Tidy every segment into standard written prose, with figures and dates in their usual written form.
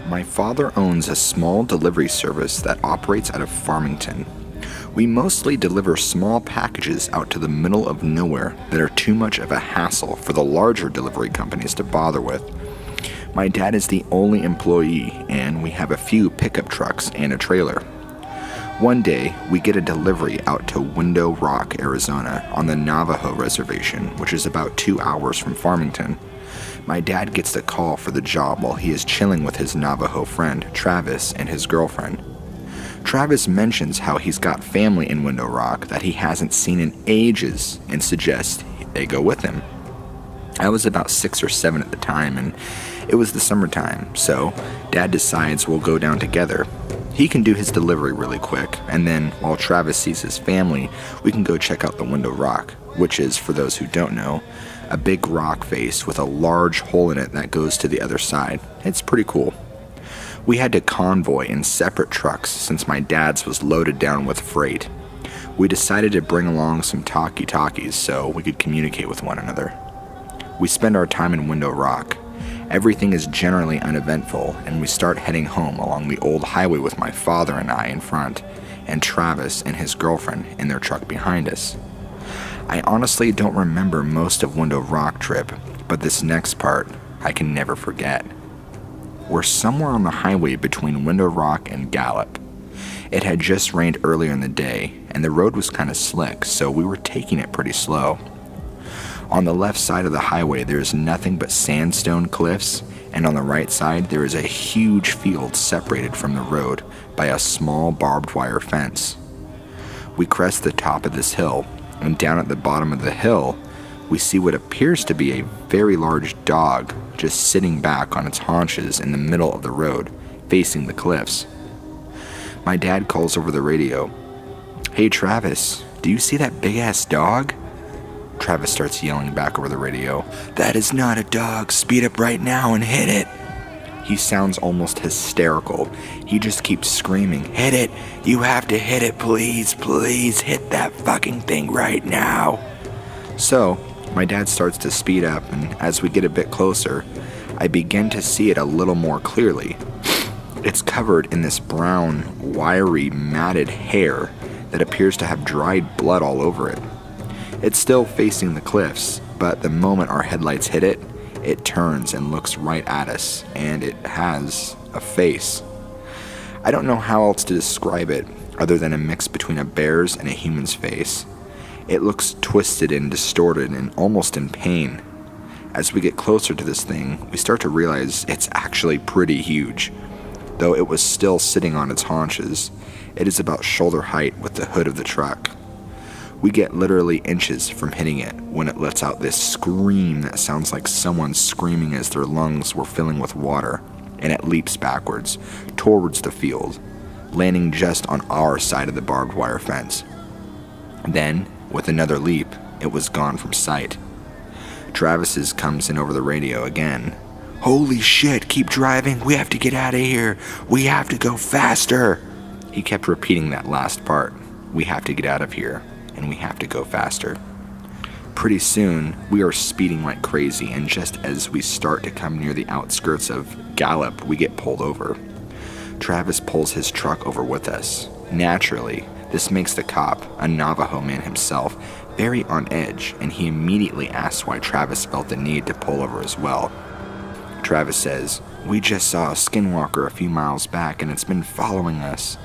My father owns a small delivery service that operates out of Farmington. We mostly deliver small packages out to the middle of nowhere that are too much of a hassle for the larger delivery companies to bother with. My dad is the only employee, and we have a few pickup trucks and a trailer. One day, we get a delivery out to Window Rock, Arizona, on the Navajo reservation, which is about 2 hours from Farmington. My dad gets the call for the job while he is chilling with his Navajo friend, Travis, and his girlfriend. Travis mentions how he's got family in Window Rock that he hasn't seen in ages and suggests they go with him. I was about 6 or 7 at the time, and it was the summertime, so Dad decides we'll go down together. He can do his delivery really quick, and then while Travis sees his family, we can go check out the Window Rock, which is, for those who don't know, a big rock face with a large hole in it that goes to the other side. It's pretty cool. We had to convoy in separate trucks since my dad's was loaded down with freight. We decided to bring along some talkie-talkies so we could communicate with one another. We spend our time in Window Rock. Everything is generally uneventful, and we start heading home along the old highway with my father and I in front, and Travis and his girlfriend in their truck behind us. I honestly don't remember most of Window Rock trip, but this next part I can never forget. We're somewhere on the highway between Window Rock and Gallup. It had just rained earlier in the day, and the road was kind of slick, so we were taking it pretty slow. On the left side of the highway, there is nothing but sandstone cliffs, and on the right side, there is a huge field separated from the road by a small barbed wire fence. We crest the top of this hill, and down at the bottom of the hill, we see what appears to be a very large dog just sitting back on its haunches in the middle of the road, facing the cliffs. My dad calls over the radio, "Hey Travis, do you see that big-ass dog?" Travis starts yelling back over the radio, "That is not a dog, speed up right now and hit it." He sounds almost hysterical. He just keeps screaming, "Hit it! You have to hit it, please, please, hit that fucking thing right now." So, my dad starts to speed up, and as we get a bit closer, I begin to see it a little more clearly. It's covered in this brown, wiry, matted hair that appears to have dried blood all over it. It's still facing the cliffs, but the moment our headlights hit it, it turns and looks right at us, and it has a face. I don't know how else to describe it other than a mix between a bear's and a human's face. It looks twisted and distorted and almost in pain. As we get closer to this thing, we start to realize it's actually pretty huge. Though it was still sitting on its haunches, it is about shoulder height with the hood of the truck. We get literally inches from hitting it when it lets out this scream that sounds like someone screaming as their lungs were filling with water, and it leaps backwards, towards the field, landing just on our side of the barbed wire fence. Then, with another leap, it was gone from sight. Travis's comes in over the radio again. "Holy shit, keep driving, we have to get out of here, we have to go faster." He kept repeating that last part, "We have to get out of here, and we have to go faster." Pretty soon, we are speeding like crazy, and just as we start to come near the outskirts of Gallup, we get pulled over. Travis pulls his truck over with us. Naturally, this makes the cop, a Navajo man himself, very on edge, and he immediately asks why Travis felt the need to pull over as well. Travis says, "We just saw a Skinwalker a few miles back, and it's been following us."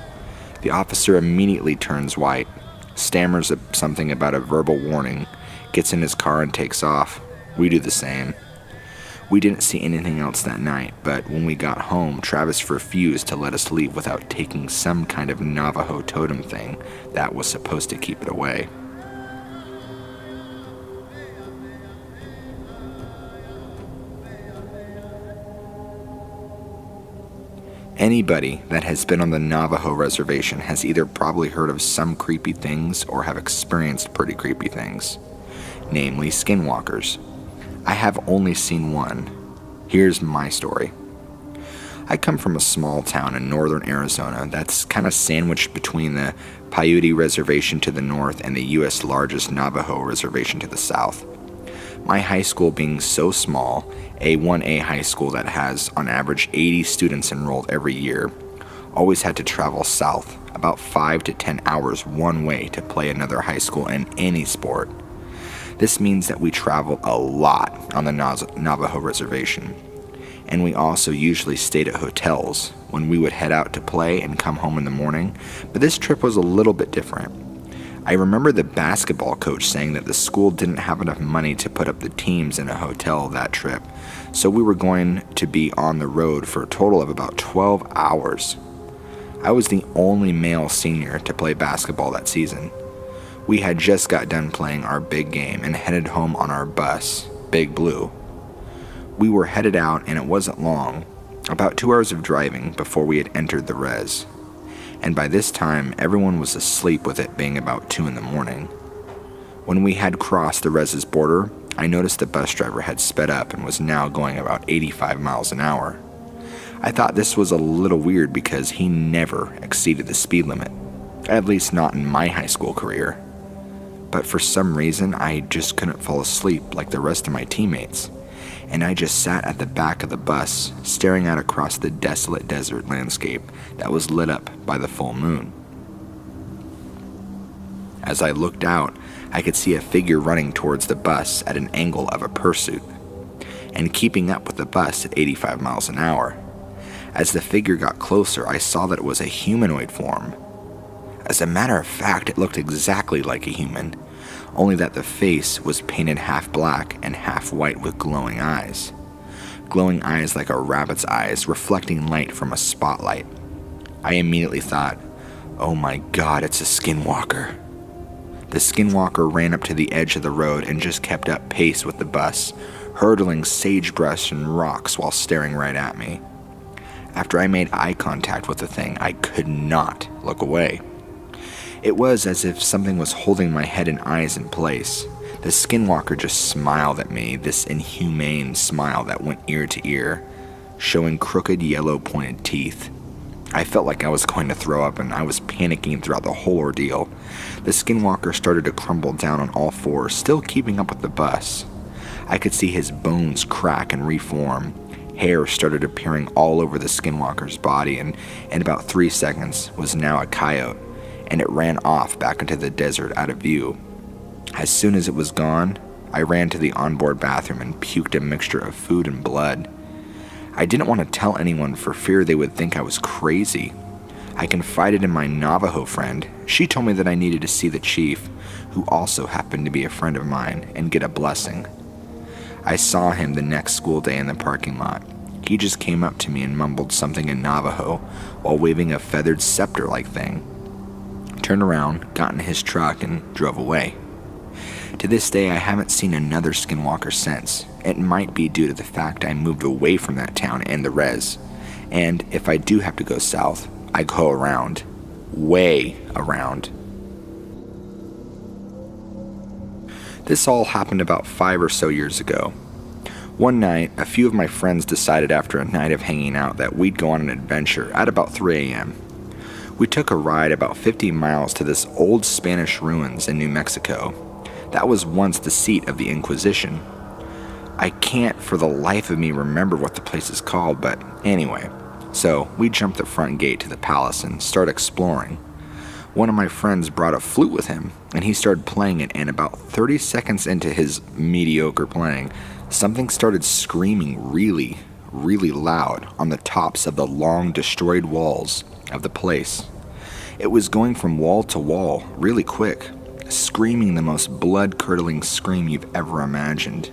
The officer immediately turns white, stammers something about a verbal warning, gets in his car and takes off. We do the same. We didn't see anything else that night, but when we got home, Travis refused to let us leave without taking some kind of Navajo totem thing that was supposed to keep it away. Anybody that has been on the Navajo reservation has either probably heard of some creepy things or have experienced pretty creepy things, namely skinwalkers. I have only seen one. Here's my story. I come from a small town in northern Arizona that's kind of sandwiched between the Paiute Reservation to the north and the U.S. largest Navajo reservation to the south. My high school being so small, a 1A high school that has on average 80 students enrolled every year, always had to travel south about 5 to 10 hours one way to play another high school in any sport. This means that we traveled a lot on the Navajo reservation, and we also usually stayed at hotels when we would head out to play and come home in the morning, but this trip was a little bit different. I remember the basketball coach saying that the school didn't have enough money to put up the teams in a hotel that trip, so we were going to be on the road for a total of about 12 hours. I was the only male senior to play basketball that season. We had just got done playing our big game and headed home on our bus, Big Blue. We were headed out and it wasn't long, about 2 hours of driving before we had entered the res. And by this time, everyone was asleep with it being about 2 in the morning. When we had crossed the res's border, I noticed the bus driver had sped up and was now going about 85 miles an hour. I thought this was a little weird because he never exceeded the speed limit, at least not in my high school career. But for some reason, I just couldn't fall asleep like the rest of my teammates, and I just sat at the back of the bus, staring out across the desolate desert landscape that was lit up by the full moon. As I looked out, I could see a figure running towards the bus at an angle of a pursuit, and keeping up with the bus at 85 miles an hour. As the figure got closer, I saw that it was a humanoid form. As a matter of fact, it looked exactly like a human, only that the face was painted half black and half white with glowing eyes. Glowing eyes like a rabbit's eyes, reflecting light from a spotlight. I immediately thought, oh my god, it's a Skinwalker. The Skinwalker ran up to the edge of the road and just kept up pace with the bus, hurdling sagebrush and rocks while staring right at me. After I made eye contact with the thing, I could not look away. It was as if something was holding my head and eyes in place. The Skinwalker just smiled at me, this inhumane smile that went ear to ear, showing crooked yellow pointed teeth. I felt like I was going to throw up and I was panicking throughout the whole ordeal. The Skinwalker started to crumble down on all fours, still keeping up with the bus. I could see his bones crack and reform. Hair started appearing all over the Skinwalker's body, and in about 3 seconds was now a coyote, and it ran off back into the desert out of view. As soon as it was gone, I ran to the onboard bathroom and puked a mixture of food and blood. I didn't want to tell anyone for fear they would think I was crazy. I confided in my Navajo friend. She told me that I needed to see the chief, who also happened to be a friend of mine, and get a blessing. I saw him the next school day in the parking lot. He just came up to me and mumbled something in Navajo while waving a feathered scepter-like thing. Turned around, got in his truck, and drove away. To this day, I haven't seen another Skinwalker since. It might be due to the fact I moved away from that town and the res. And if I do have to go south, I go around. Way around. This all happened about 5 or so years ago. One night, a few of my friends decided after a night of hanging out that we'd go on an adventure at about 3 a.m. We took a ride about 50 miles to this old Spanish ruins in New Mexico. That was once the seat of the Inquisition. I can't for the life of me remember what the place is called, but anyway. So we jumped the front gate to the palace and started exploring. One of my friends brought a flute with him, and he started playing it, and about 30 seconds into his mediocre playing, something started screaming really, really loud on the tops of the long destroyed walls of the place. It was going from wall to wall really quick, screaming the most blood-curdling scream you've ever imagined.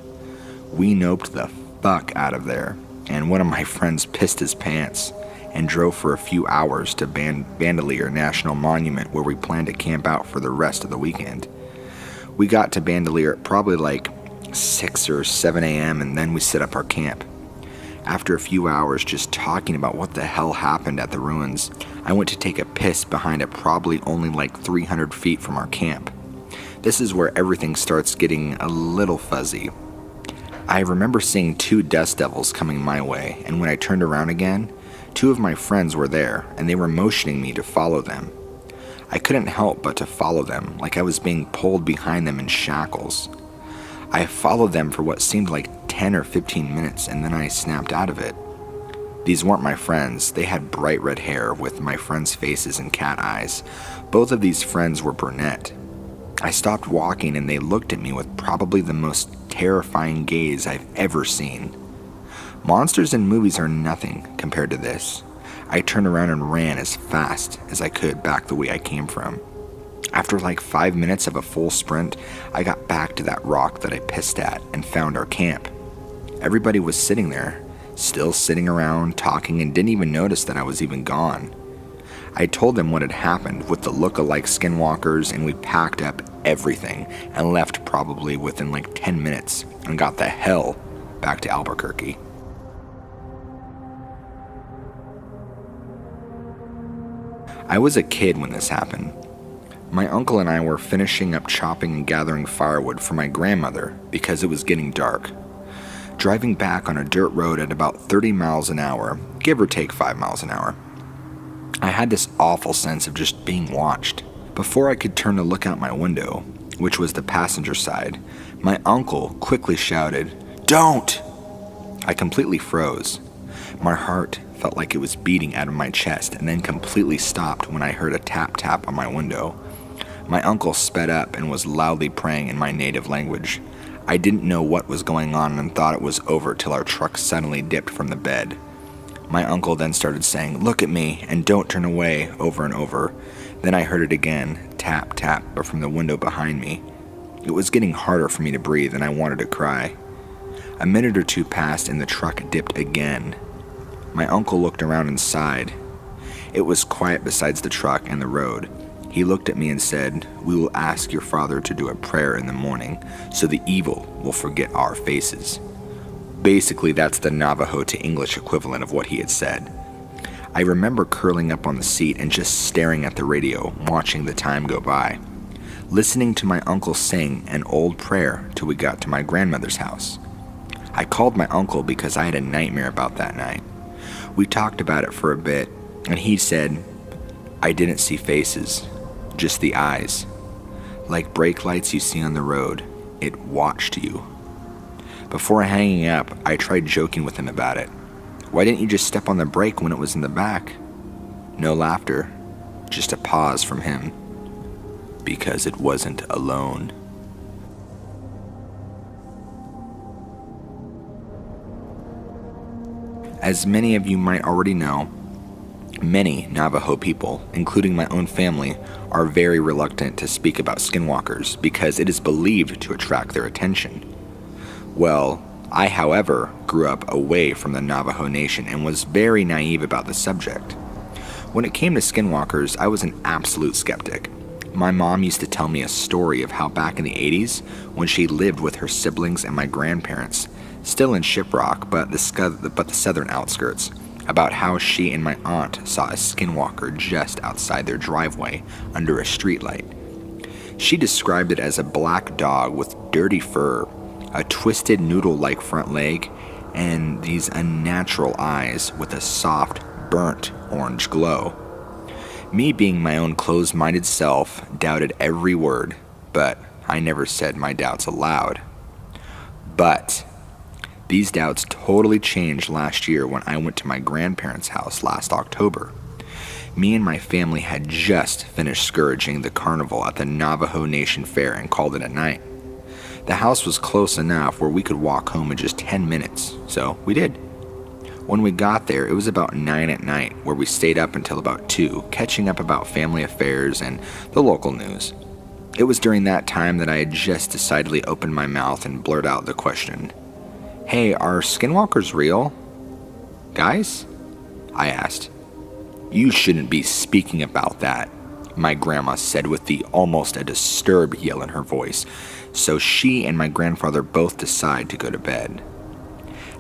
We noped the fuck out of there, and one of my friends pissed his pants and drove for a few hours to Bandelier National Monument, where we planned to camp out for the rest of the weekend. We got to Bandelier at probably like 6 or 7 a.m. and then we set up our camp. After a few hours just talking about what the hell happened at the ruins, I went to take a piss behind it, probably only like 300 feet from our camp. This is where everything starts getting a little fuzzy. I remember seeing 2 dust devils coming my way, and when I turned around again, 2 of my friends were there, and they were motioning me to follow them. I couldn't help but to follow them, like I was being pulled behind them in shackles. I followed them for what seemed like 10 or 15 minutes, and then I snapped out of it. These weren't my friends. They had bright red hair with my friends' faces and cat eyes. Both of these friends were brunette. I stopped walking and they looked at me with probably the most terrifying gaze I've ever seen. Monsters in movies are nothing compared to this. I turned around and ran as fast as I could back the way I came from. After like 5 minutes of a full sprint, I got back to that rock that I pissed at and found our camp. Everybody was sitting there, still sitting around, talking, and didn't even notice that I was even gone. I told them what had happened with the look-alike Skinwalkers, and we packed up everything and left probably within like 10 minutes and got the hell back to Albuquerque. I was a kid when this happened. My uncle and I were finishing up chopping and gathering firewood for my grandmother because it was getting dark. Driving back on a dirt road at about 30 miles an hour, give or take 5 miles an hour. I had this awful sense of just being watched. Before I could turn to look out my window, which was the passenger side, my uncle quickly shouted, "Don't!" I completely froze. My heart felt like it was beating out of my chest and then completely stopped when I heard a tap-tap on my window. My uncle sped up and was loudly praying in my native language. I didn't know what was going on and thought it was over till our truck suddenly dipped from the bed. My uncle then started saying, "Look at me, and don't turn away," over and over. Then I heard it again, tap, tap, but from the window behind me. It was getting harder for me to breathe, and I wanted to cry. A minute or two passed, and the truck dipped again. My uncle looked around and sighed. It was quiet besides the truck and the road. He looked at me and said, "We will ask your father to do a prayer in the morning, so the evil will forget our faces." Basically, that's the Navajo to English equivalent of what he had said. I remember curling up on the seat and just staring at the radio, watching the time go by, listening to my uncle sing an old prayer till we got to my grandmother's house. I called my uncle because I had a nightmare about that night. We talked about it for a bit, and he said, "I didn't see faces, just the eyes. Like brake lights you see on the road, it watched you." Before hanging up, I tried joking with him about it. "Why didn't you just step on the brake when it was in the back?" No laughter, just a pause from him. "Because it wasn't alone." As many of you might already know, many Navajo people, including my own family, are very reluctant to speak about skinwalkers because it is believed to attract their attention. Well, I, however, grew up away from the Navajo Nation and was very naive about the subject. When it came to skinwalkers, I was an absolute skeptic. My mom used to tell me a story of how back in the 80s, when she lived with her siblings and my grandparents, still in Shiprock, but the southern outskirts, about how she and my aunt saw a skinwalker just outside their driveway under a streetlight. She described it as a black dog with dirty fur, a twisted noodle-like front leg, and these unnatural eyes with a soft, burnt orange glow. Me, being my own closed-minded self, doubted every word, but I never said my doubts aloud. But these doubts totally changed last year when I went to my grandparents' house last October. Me and my family had just finished scourging the carnival at the Navajo Nation Fair and called it a night. The house was close enough where we could walk home in just 10 minutes, so we did. When we got there, it was about 9 at night, where we stayed up until about 2, catching up about family affairs and the local news. It was during that time that I had just decidedly opened my mouth and blurted out the question, "Hey, are skinwalkers real? Guys?" I asked. "You shouldn't be speaking about that," my grandma said with almost a disturbed yell in her voice, so she and my grandfather both decide to go to bed.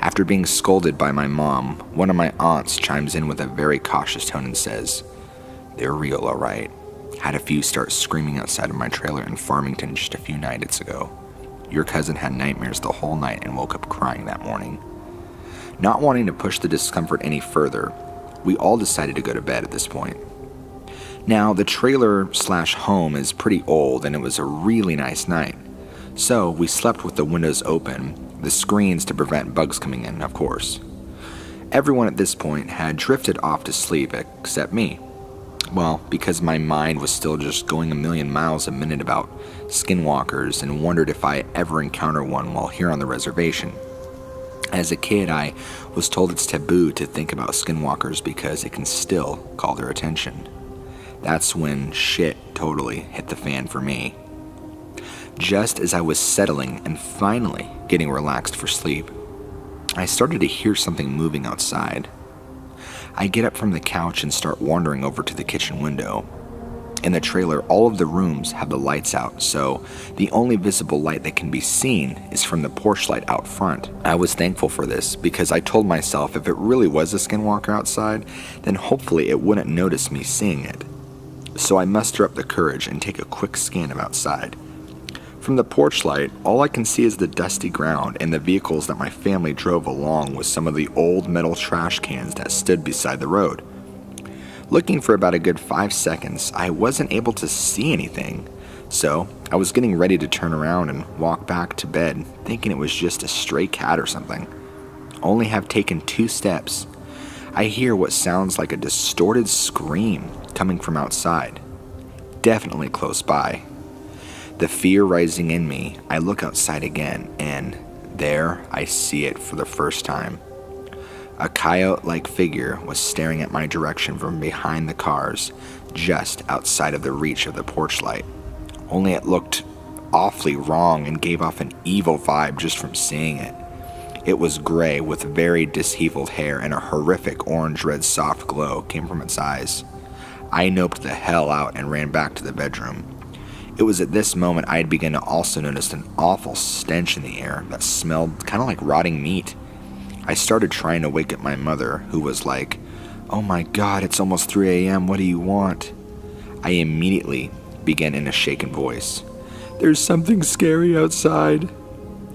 After being scolded by my mom, one of my aunts chimes in with a very cautious tone and says, "They're real, all right. Had a few start screaming outside of my trailer in Farmington just a few nights ago. Your cousin had nightmares the whole night and woke up crying that morning." Not wanting to push the discomfort any further, we all decided to go to bed at this point. Now, the trailer/home is pretty old and it was a really nice night, So we slept with the windows open, the screens to prevent bugs coming in, of course. Everyone at this point had drifted off to sleep except me. Well, because my mind was still just going a million miles a minute about skinwalkers and wondered if I ever encounter one while here on the reservation. As a kid, I was told it's taboo to think about skinwalkers because it can still call their attention. That's when shit totally hit the fan for me. Just as I was settling and finally getting relaxed for sleep, I started to hear something moving outside. I get up from the couch and start wandering over to the kitchen window. In the trailer, all of the rooms have the lights out, so the only visible light that can be seen is from the porch light out front. I was thankful for this because I told myself if it really was a skinwalker outside, then hopefully it wouldn't notice me seeing it. So I muster up the courage and take a quick scan of outside. From the porch light, all I can see is the dusty ground and the vehicles that my family drove along with some of the old metal trash cans that stood beside the road. Looking for about a good 5 seconds, I wasn't able to see anything, so I was getting ready to turn around and walk back to bed, thinking it was just a stray cat or something. Only have taken 2 steps. I hear what sounds like a distorted scream coming from outside, definitely close by. The fear rising in me, I look outside again, and there I see it for the first time. A coyote-like figure was staring at my direction from behind the cars, just outside of the reach of the porch light. Only it looked awfully wrong and gave off an evil vibe just from seeing it. It was gray with very disheveled hair, and a horrific orange-red soft glow came from its eyes. I noped the hell out and ran back to the bedroom. It was at this moment I had begun to also notice an awful stench in the air that smelled kind of like rotting meat. I started trying to wake up my mother, who was like, "Oh my God, it's almost 3 a.m., what do you want?" I immediately began in a shaken voice, "There's something scary outside."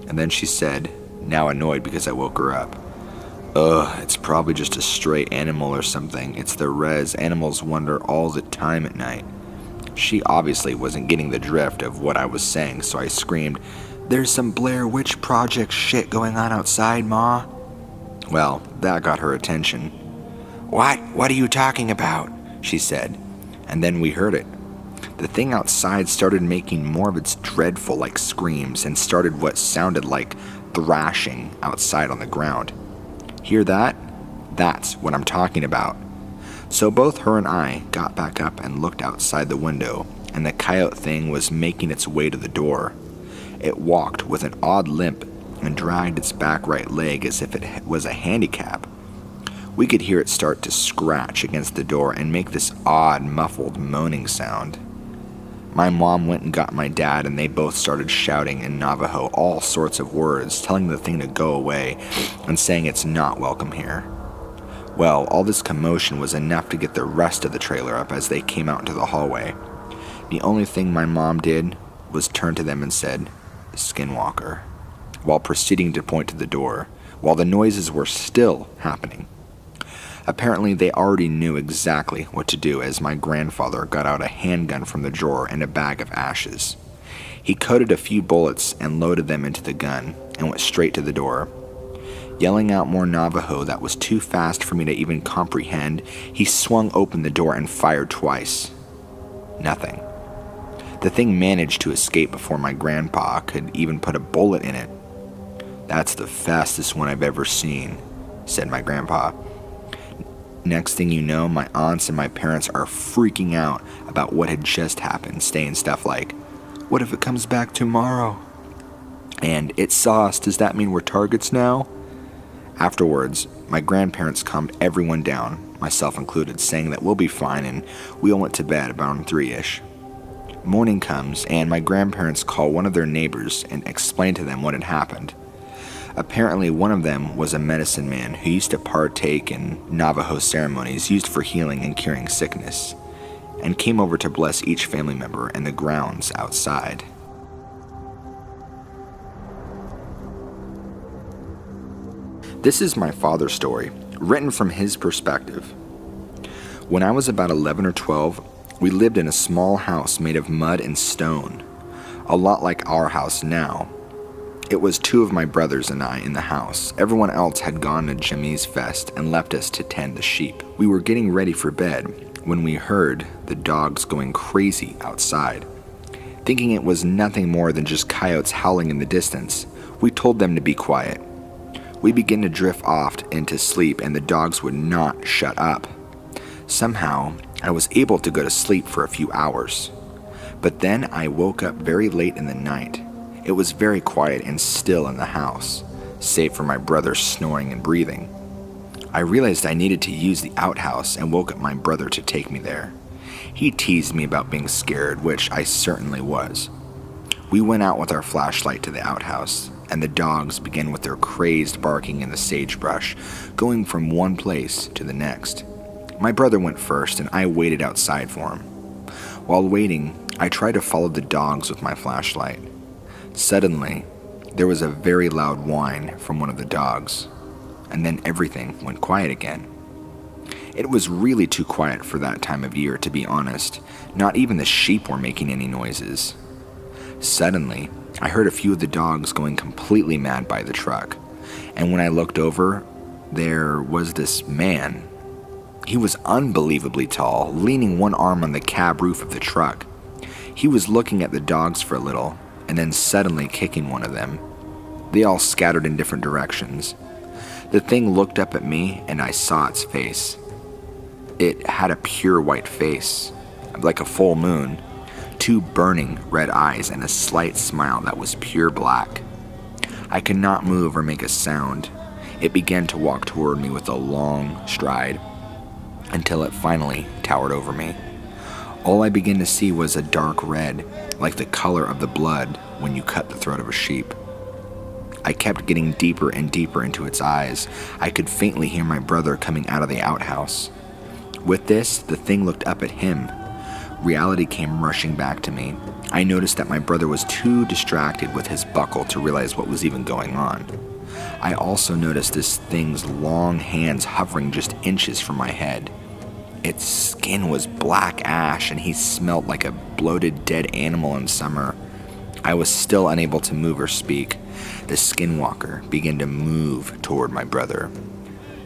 And then she said, now annoyed because I woke her up, "Ugh, it's probably just a stray animal or something. It's the res. Animals wander all the time at night." She obviously wasn't getting the drift of what I was saying, so I screamed, "There's some Blair Witch Project shit going on outside, Ma." Well, that got her attention. What are you talking about?" she said, and then we heard it. The thing outside started making more of its dreadful like screams and started what sounded like thrashing outside on the ground. Hear that? That's what I'm talking about. So both her and I got back up and looked outside the window, and the coyote thing was making its way to the door. It walked with an odd limp and dragged its back right leg as if it was a handicap. We could hear it start to scratch against the door and make this odd, muffled moaning sound. My mom went and got my dad, and they both started shouting in Navajo all sorts of words, telling the thing to go away and saying it's not welcome here. Well, all this commotion was enough to get the rest of the trailer up as they came out into the hallway. The only thing my mom did was turn to them and said, "Skinwalker," while proceeding to point to the door, while the noises were still happening. Apparently, they already knew exactly what to do as my grandfather got out a handgun from the drawer and a bag of ashes. He coated a few bullets and loaded them into the gun and went straight to the door. Yelling out more Navajo that was too fast for me to even comprehend, he swung open the door and fired twice. Nothing. The thing managed to escape before my grandpa could even put a bullet in it. "That's the fastest one I've ever seen," said my grandpa. Next thing you know, my aunts and my parents are freaking out about what had just happened, saying stuff like, "What if it comes back tomorrow?" And "It saw us, does that mean we're targets now?" Afterwards, my grandparents calmed everyone down, myself included, saying that we'll be fine, and we all went to bed about 3-ish. Morning comes, and my grandparents call one of their neighbors and explain to them what had happened. Apparently, one of them was a medicine man who used to partake in Navajo ceremonies used for healing and curing sickness, and came over to bless each family member and the grounds outside. This is my father's story, written from his perspective. When I was about 11 or 12, we lived in a small house made of mud and stone. a lot like our house now. It was 2 of my brothers and I in the house. Everyone else had gone to Jimmy's Fest and left us to tend the sheep. We were getting ready for bed when we heard the dogs going crazy outside. Thinking it was nothing more than just coyotes howling in the distance, we told them to be quiet. We began to drift off into sleep and the dogs would not shut up. Somehow, I was able to go to sleep for a few hours. But then I woke up very late in the night. It was very quiet and still in the house, save for my brother snoring and breathing. I realized I needed to use the outhouse and woke up my brother to take me there. He teased me about being scared, which I certainly was. We went out with our flashlight to the outhouse, and the dogs began with their crazed barking in the sagebrush, going from one place to the next. My brother went first, and I waited outside for him. While waiting, I tried to follow the dogs with my flashlight. Suddenly, there was a very loud whine from one of the dogs, and then everything went quiet again. It was really too quiet for that time of year, to be honest. Not even the sheep were making any noises. Suddenly, I heard a few of the dogs going completely mad by the truck, and when I looked over, there was this man. He was unbelievably tall, leaning one arm on the cab roof of the truck. He was looking at the dogs for a little, and then suddenly kicking one of them. They all scattered in different directions. The thing looked up at me, and I saw its face. It had a pure white face, like a full moon, 2 burning red eyes, and a slight smile that was pure black. I could not move or make a sound. It began to walk toward me with a long stride, until it finally towered over me. All I began to see was a dark red, like the color of the blood when you cut the throat of a sheep. I kept getting deeper and deeper into its eyes. I could faintly hear my brother coming out of the outhouse. With this, the thing looked up at him. Reality came rushing back to me. I noticed that my brother was too distracted with his buckle to realize what was even going on. I also noticed this thing's long hands hovering just inches from my head. Its skin was black ash, and he smelled like a bloated dead animal in summer. I was still unable to move or speak. The Skinwalker began to move toward my brother.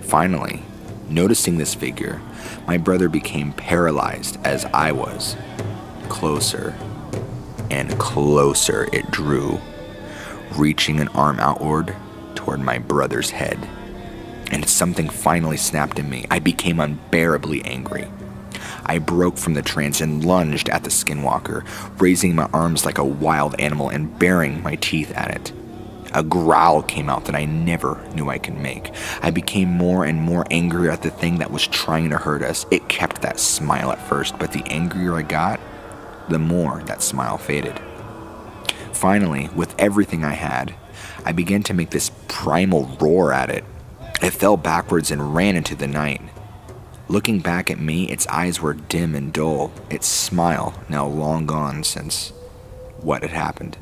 Finally, noticing this figure, my brother became paralyzed as I was. Closer and closer it drew, reaching an arm outward toward my brother's head. And something finally snapped in me. I became unbearably angry. I broke from the trance and lunged at the Skinwalker, raising my arms like a wild animal and baring my teeth at it. A growl came out that I never knew I could make. I became more and more angry at the thing that was trying to hurt us. It kept that smile at first, but the angrier I got, the more that smile faded. Finally, with everything I had, I began to make this primal roar at it. It fell backwards and ran into the night. Looking back at me, its eyes were dim and dull, its smile now long gone since what had happened.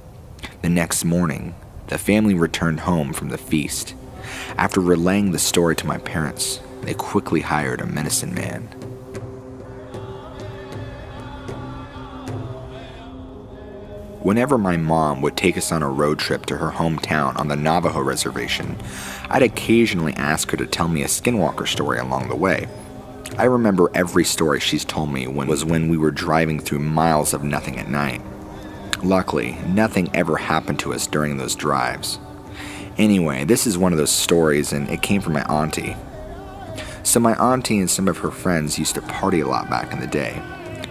The next morning, the family returned home from the feast. After relaying the story to my parents, they quickly hired a medicine man. Whenever my mom would take us on a road trip to her hometown on the Navajo reservation, I'd occasionally ask her to tell me a Skinwalker story along the way. I remember every story she's told me when we were driving through miles of nothing at night. Luckily, nothing ever happened to us during those drives. Anyway, this is one of those stories, and it came from my auntie. So my auntie and some of her friends used to party a lot back in the day.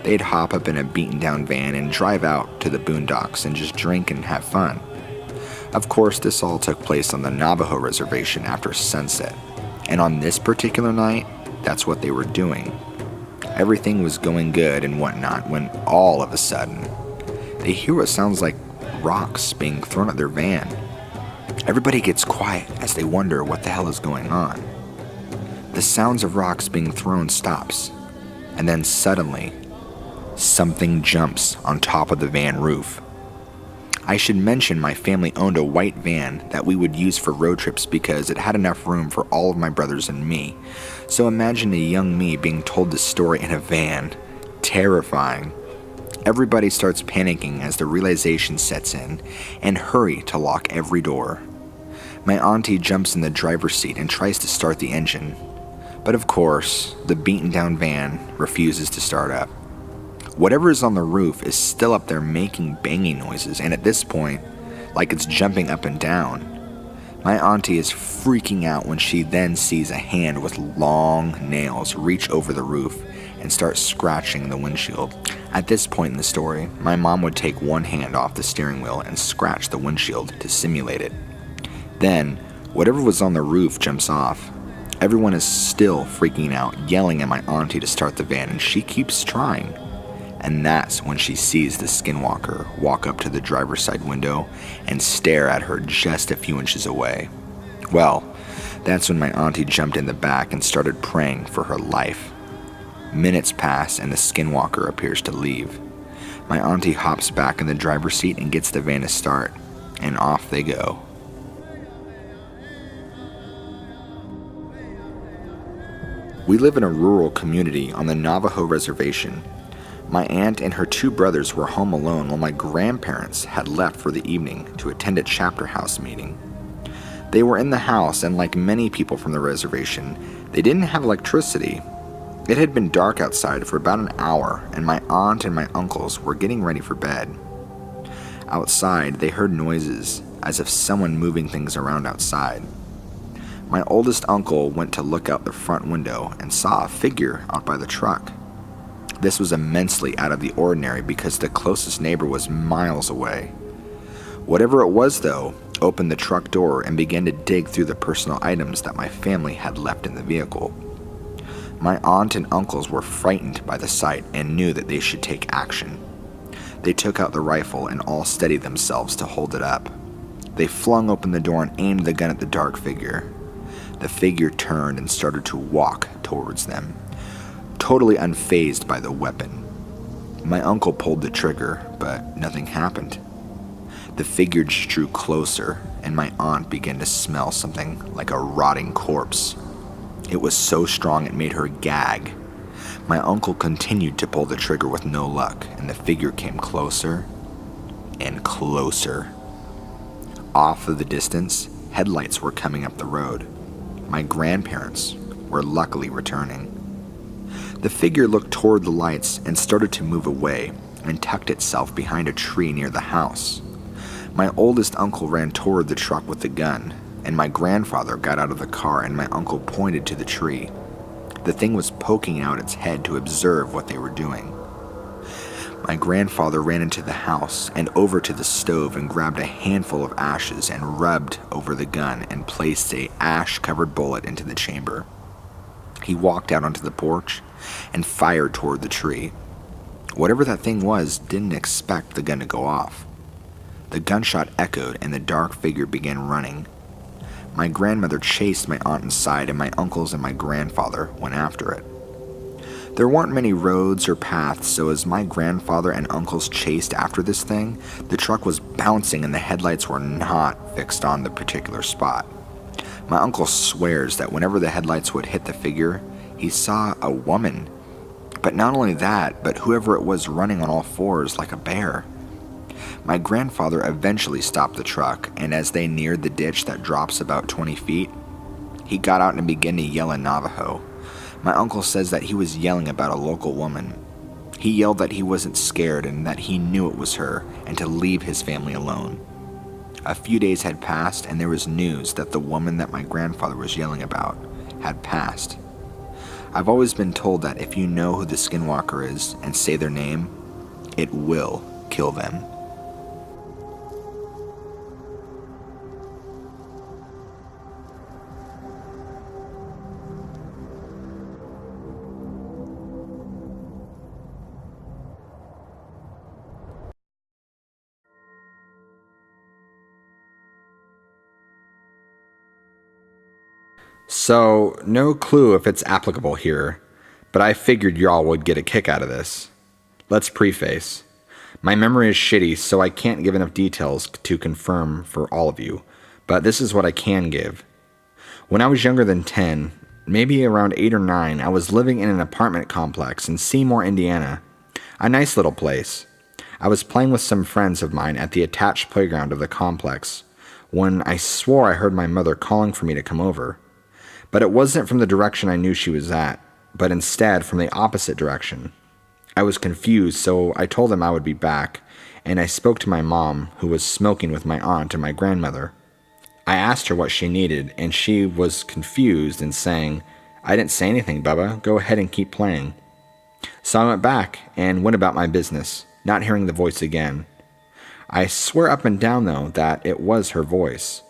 They'd hop up in a beaten-down van and drive out to the boondocks and just drink and have fun. Of course, this all took place on the Navajo reservation after sunset. And on this particular night, that's what they were doing. Everything was going good and whatnot when all of a sudden, they hear what sounds like rocks being thrown at their van. Everybody gets quiet as they wonder what the hell is going on. The sounds of rocks being thrown stops, and then suddenly, something jumps on top of the van roof. I should mention my family owned a white van that we would use for road trips because it had enough room for all of my brothers and me. So imagine a young me being told this story in a van. Terrifying. Everybody starts panicking as the realization sets in and hurry to lock every door. My auntie jumps in the driver's seat and tries to start the engine, but of course, the beaten down van refuses to start up. Whatever is on the roof is still up there making banging noises, and at this point, like it's jumping up and down. My auntie is freaking out when she then sees a hand with long nails reach over the roof and start scratching the windshield. At this point in the story, my mom would take one hand off the steering wheel and scratch the windshield to simulate it. Then, whatever was on the roof jumps off. Everyone is still freaking out, yelling at my auntie to start the van, and she keeps trying. And that's when she sees the Skinwalker walk up to the driver's side window and stare at her just a few inches away. Well, that's when my auntie jumped in the back and started praying for her life. Minutes pass and the Skinwalker appears to leave. My auntie hops back in the driver's seat and gets the van to start, and off they go. We live in a rural community on the Navajo reservation. My aunt and her two brothers were home alone while my grandparents had left for the evening to attend a chapter house meeting. They were in the house, and like many people from the reservation, they didn't have electricity. It had been dark outside for about an hour, and my aunt and my uncles were getting ready for bed. Outside, they heard noises, as if someone moving things around outside. My oldest uncle went to look out the front window and saw a figure out by the truck. This was immensely out of the ordinary because the closest neighbor was miles away. Whatever it was, though, opened the truck door and began to dig through the personal items that my family had left in the vehicle. My aunt and uncles were frightened by the sight and knew that they should take action. They took out the rifle and all steadied themselves to hold it up. They flung open the door and aimed the gun at the dark figure. The figure turned and started to walk towards them, totally unfazed by the weapon. My uncle pulled the trigger, but nothing happened. The figure just drew closer, and my aunt began to smell something like a rotting corpse. It was so strong it made her gag. My uncle continued to pull the trigger with no luck, and the figure came closer and closer. Off of the distance, headlights were coming up the road. My grandparents were luckily returning. The figure looked toward the lights and started to move away and tucked itself behind a tree near the house. My oldest uncle ran toward the truck with the gun, and my grandfather got out of the car and my uncle pointed to the tree. The thing was poking out its head to observe what they were doing. My grandfather ran into the house and over to the stove and grabbed a handful of ashes and rubbed over the gun and placed a ash-covered bullet into the chamber. He walked out onto the porch and fired toward the tree. Whatever that thing was didn't expect the gun to go off. The gunshot echoed and the dark figure began running. My grandmother chased my aunt inside and my uncles and my grandfather went after it. There weren't many roads or paths, so as my grandfather and uncles chased after this thing, the truck was bouncing and the headlights were not fixed on the particular spot. My uncle swears that whenever the headlights would hit the figure, he saw a woman. But not only that, but whoever it was running on all fours like a bear. My grandfather eventually stopped the truck, and as they neared the ditch that drops about 20 feet, he got out and began to yell in Navajo. My uncle says that he was yelling about a local woman. He yelled that he wasn't scared and that he knew it was her and to leave his family alone. A few days had passed and there was news that the woman that my grandfather was yelling about had passed. I've always been told that if you know who the Skinwalker is and say their name, it will kill them. So, no clue if it's applicable here, but I figured y'all would get a kick out of this. Let's preface. My memory is shitty, so I can't give enough details to confirm for all of you, but this is what I can give. When I was younger than 10, maybe around 8 or 9, I was living in an apartment complex in Seymour, Indiana. A nice little place. I was playing with some friends of mine at the attached playground of the complex when I swore I heard my mother calling for me to come over. But it wasn't from the direction I knew she was at, but instead from the opposite direction. I was confused, so I told them I would be back, and I spoke to my mom, who was smoking with my aunt and my grandmother. I asked her what she needed, and she was confused and saying, "I didn't say anything, Bubba. Go ahead and keep playing." So I went back and went about my business, not hearing the voice again. I swear up and down, though, that it was her voice.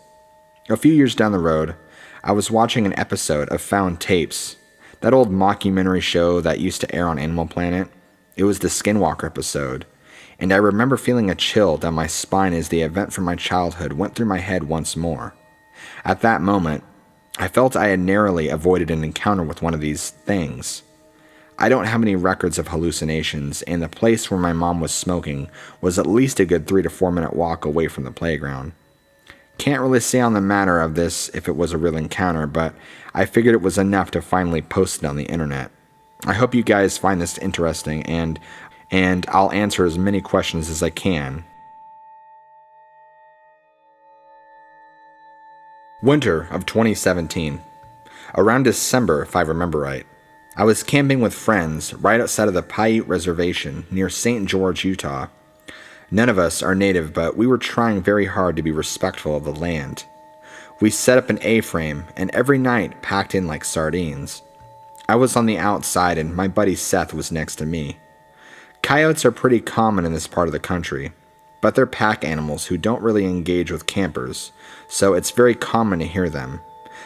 A few years down the road, I was watching an episode of Found Tapes, that old mockumentary show that used to air on Animal Planet. It was the Skinwalker episode, and I remember feeling a chill down my spine as the event from my childhood went through my head once more. At that moment, I felt I had narrowly avoided an encounter with one of these things. I don't have any records of hallucinations, and the place where my mom was smoking was at least a good 3 to 4 minute walk away from the playground. Can't really say on the matter of this if it was a real encounter, but I figured it was enough to finally post it on the internet. I hope you guys find this interesting, and I'll answer as many questions as I can. Winter of 2017. Around December, if I remember right. I was camping with friends right outside of the Paiute Reservation near St. George, Utah. None of us are native, but we were trying very hard to be respectful of the land. We set up an A-frame and every night packed in like sardines. I was on the outside and my buddy Seth was next to me. Coyotes are pretty common in this part of the country, but they're pack animals who don't really engage with campers, so it's very common to hear them,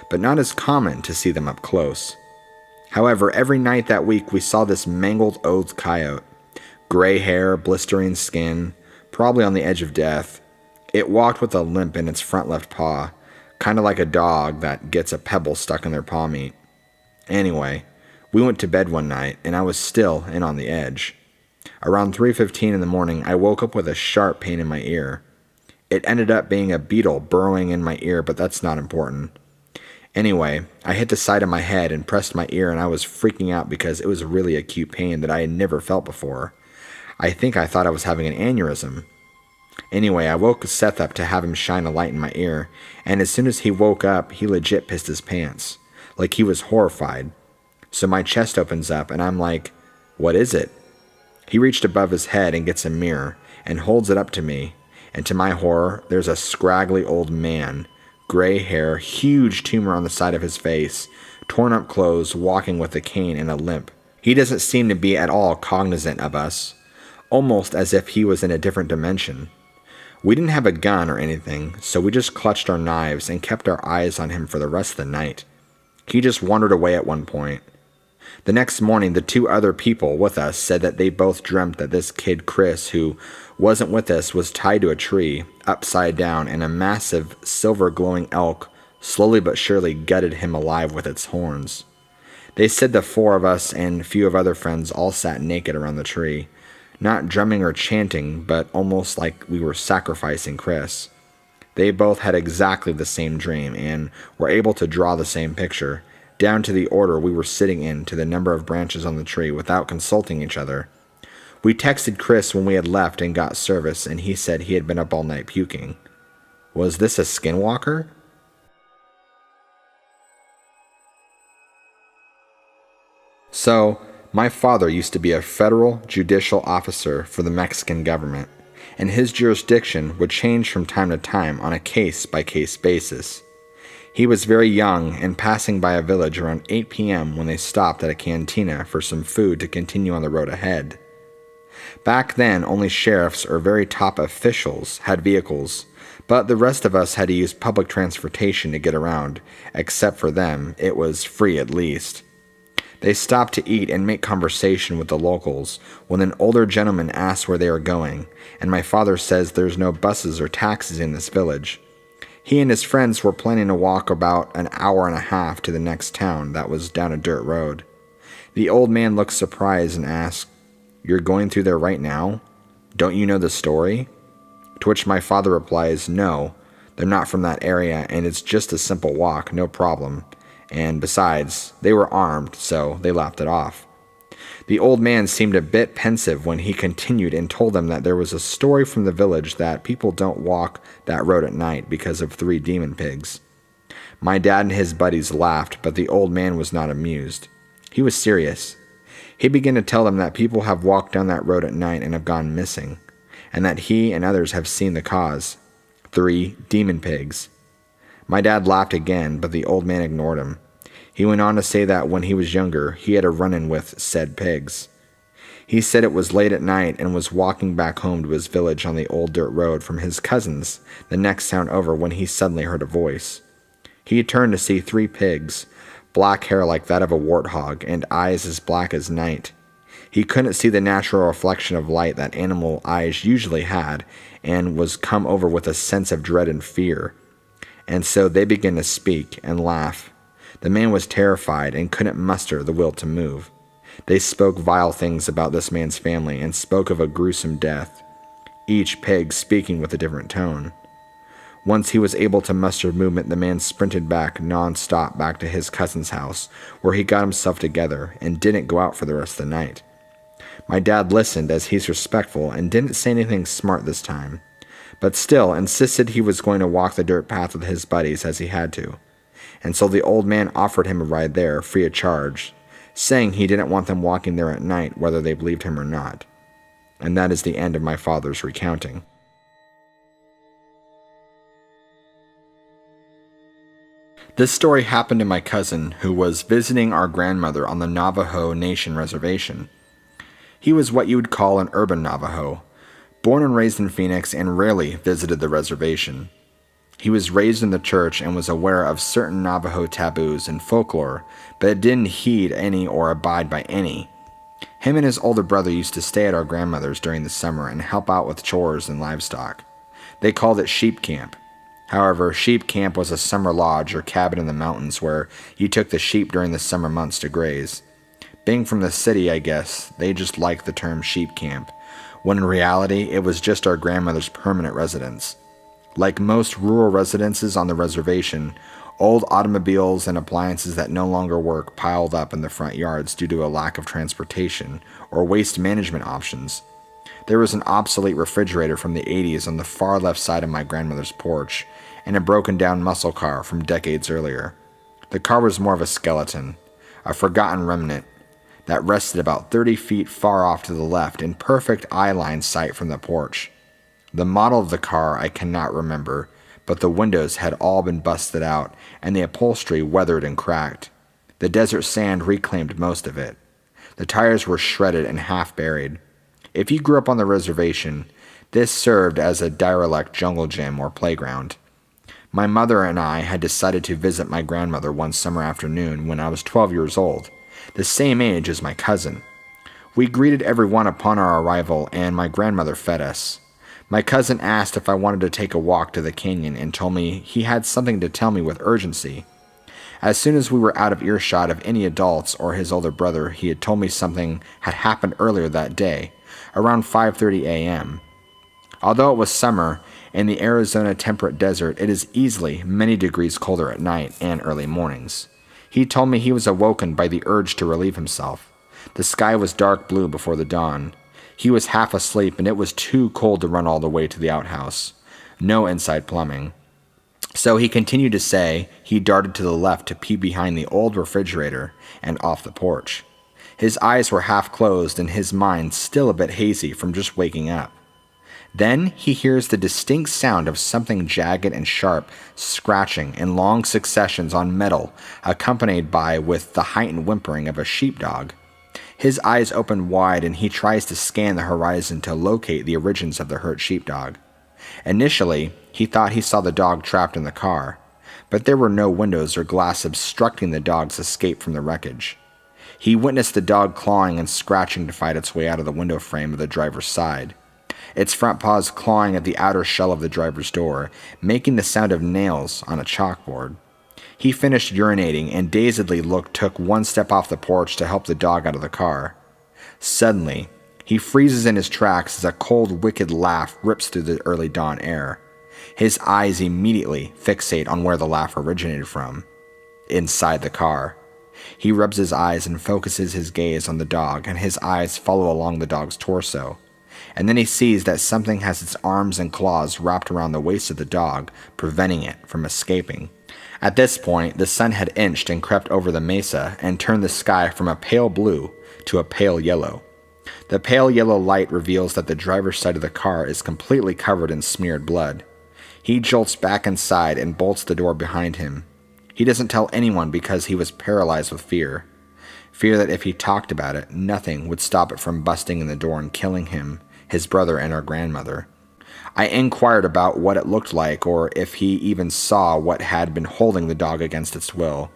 but not as common to see them up close. However, every night that week we saw this mangled old coyote. Gray hair, blistering skin, probably on the edge of death. It walked with a limp in its front left paw, kind of like a dog that gets a pebble stuck in their paw meat. Anyway, we went to bed one night and I was still in on the edge. Around 3:15 in the morning, I woke up with a sharp pain in my ear. It ended up being a beetle burrowing in my ear, but that's not important. Anyway, I hit the side of my head and pressed my ear, and I was freaking out because it was a really acute pain that I had never felt before. I think I thought I was having an aneurysm. Anyway, I woke Seth up to have him shine a light in my ear, and as soon as he woke up, he legit pissed his pants. Like he was horrified. So my chest opens up, and I'm like, "What is it?" He reached above his head and gets a mirror, and holds it up to me, and to my horror, there's a scraggly old man. Gray hair, huge tumor on the side of his face, torn up clothes, walking with a cane and a limp. He doesn't seem to be at all cognizant of us, almost as if he was in a different dimension. We didn't have a gun or anything, so we just clutched our knives and kept our eyes on him for the rest of the night. He just wandered away at one point. The next morning, the 2 other people with us said that they both dreamt that this kid Chris, who wasn't with us, was tied to a tree, upside down, and a massive, silver-glowing elk slowly but surely gutted him alive with its horns. They said the 4 of us and a few of other friends all sat naked around the tree, not drumming or chanting, but almost like we were sacrificing Chris. They both had exactly the same dream and were able to draw the same picture, down to the order we were sitting in to the number of branches on the tree without consulting each other. We texted Chris when we had left and got service, and he said he had been up all night puking. Was this a skinwalker? So, my father used to be a federal judicial officer for the Mexican government, and his jurisdiction would change from time to time on a case-by-case basis. He was very young and passing by a village around 8 p.m. when they stopped at a cantina for some food to continue on the road ahead. Back then, only sheriffs or very top officials had vehicles, but the rest of us had to use public transportation to get around. Except for them, it was free at least. They stopped to eat and make conversation with the locals when an older gentleman asked where they were going, and my father says there's no buses or taxis in this village. He and his friends were planning to walk about an hour and a half to the next town that was down a dirt road. The old man looked surprised and asked, "You're going through there right now? Don't you know the story?" To which my father replies, "No, they're not from that area, and it's just a simple walk, no problem. And besides, they were armed, so they laughed it off." The old man seemed a bit pensive when he continued and told them that there was a story from the village that people don't walk that road at night because of 3 demon pigs. My dad and his buddies laughed, but the old man was not amused. He was serious. He began to tell them that people have walked down that road at night and have gone missing, and that he and others have seen the cause. 3 demon pigs. My dad laughed again, but the old man ignored him. He went on to say that when he was younger, he had a run-in with said pigs. He said it was late at night and was walking back home to his village on the old dirt road from his cousins the next town over when he suddenly heard a voice. He turned to see 3 pigs, black hair like that of a warthog and eyes as black as night. He couldn't see the natural reflection of light that animal eyes usually had and was come over with a sense of dread and fear. And so they began to speak and laugh. The man was terrified and couldn't muster the will to move. They spoke vile things about this man's family and spoke of a gruesome death, each pig speaking with a different tone. Once he was able to muster movement, the man sprinted back non-stop back to his cousin's house, where he got himself together and didn't go out for the rest of the night. My dad listened as he's respectful and didn't say anything smart this time, but still insisted he was going to walk the dirt path with his buddies as he had to. And so the old man offered him a ride there, free of charge, saying he didn't want them walking there at night, whether they believed him or not. And that is the end of my father's recounting. This story happened to my cousin, who was visiting our grandmother on the Navajo Nation reservation. He was what you would call an urban Navajo, born and raised in Phoenix and rarely visited the reservation. He was raised in the church and was aware of certain Navajo taboos and folklore, but didn't heed any or abide by any. Him and his older brother used to stay at our grandmother's during the summer and help out with chores and livestock. They called it sheep camp. However, sheep camp was a summer lodge or cabin in the mountains where you took the sheep during the summer months to graze. Being from the city, I guess, they just liked the term sheep camp, when in reality it was just our grandmother's permanent residence. Like most rural residences on the reservation, old automobiles and appliances that no longer work piled up in the front yards due to a lack of transportation or waste management options. There was an obsolete refrigerator from the 80s on the far left side of my grandmother's porch, and a broken down muscle car from decades earlier. The car was more of a skeleton, a forgotten remnant, that rested about 30 feet far off to the left in perfect eye-line sight from the porch. The model of the car I cannot remember, but the windows had all been busted out and the upholstery weathered and cracked. The desert sand reclaimed most of it. The tires were shredded and half buried. If you grew up on the reservation, this served as a derelict jungle gym or playground. My mother and I had decided to visit my grandmother one summer afternoon when I was 12 years old, the same age as my cousin. We greeted everyone upon our arrival, and my grandmother fed us. My cousin asked if I wanted to take a walk to the canyon and told me he had something to tell me with urgency. As soon as we were out of earshot of any adults or his older brother, he had told me something had happened earlier that day, around 5:30 a.m. Although it was summer, in the Arizona temperate desert, it is easily many degrees colder at night and early mornings. He told me he was awoken by the urge to relieve himself. The sky was dark blue before the dawn. He was half asleep, and it was too cold to run all the way to the outhouse. No inside plumbing. So he continued to say he darted to the left to pee behind the old refrigerator and off the porch. His eyes were half closed and his mind still a bit hazy from just waking up. Then he hears the distinct sound of something jagged and sharp scratching in long successions on metal, accompanied by with the heightened whimpering of a sheepdog. His eyes open wide and he tries to scan the horizon to locate the origins of the hurt sheepdog. Initially, he thought he saw the dog trapped in the car, but there were no windows or glass obstructing the dog's escape from the wreckage. He witnessed the dog clawing and scratching to fight its way out of the window frame of the driver's side. Its front paws clawing at the outer shell of the driver's door, making the sound of nails on a chalkboard. He finished urinating and dazedly took one step off the porch to help the dog out of the car. Suddenly, he freezes in his tracks as a cold, wicked laugh rips through the early dawn air. His eyes immediately fixate on where the laugh originated from. Inside the car. He rubs his eyes and focuses his gaze on the dog, and his eyes follow along the dog's torso. And then he sees that something has its arms and claws wrapped around the waist of the dog, preventing it from escaping. At this point, the sun had inched and crept over the mesa and turned the sky from a pale blue to a pale yellow. The pale yellow light reveals that the driver's side of the car is completely covered in smeared blood. He jolts back inside and bolts the door behind him. He doesn't tell anyone because he was paralyzed with fear. Fear that if he talked about it, nothing would stop it from busting in the door and killing him, his brother, and our grandmother. I inquired about what it looked like or if he even saw what had been holding the dog against its will.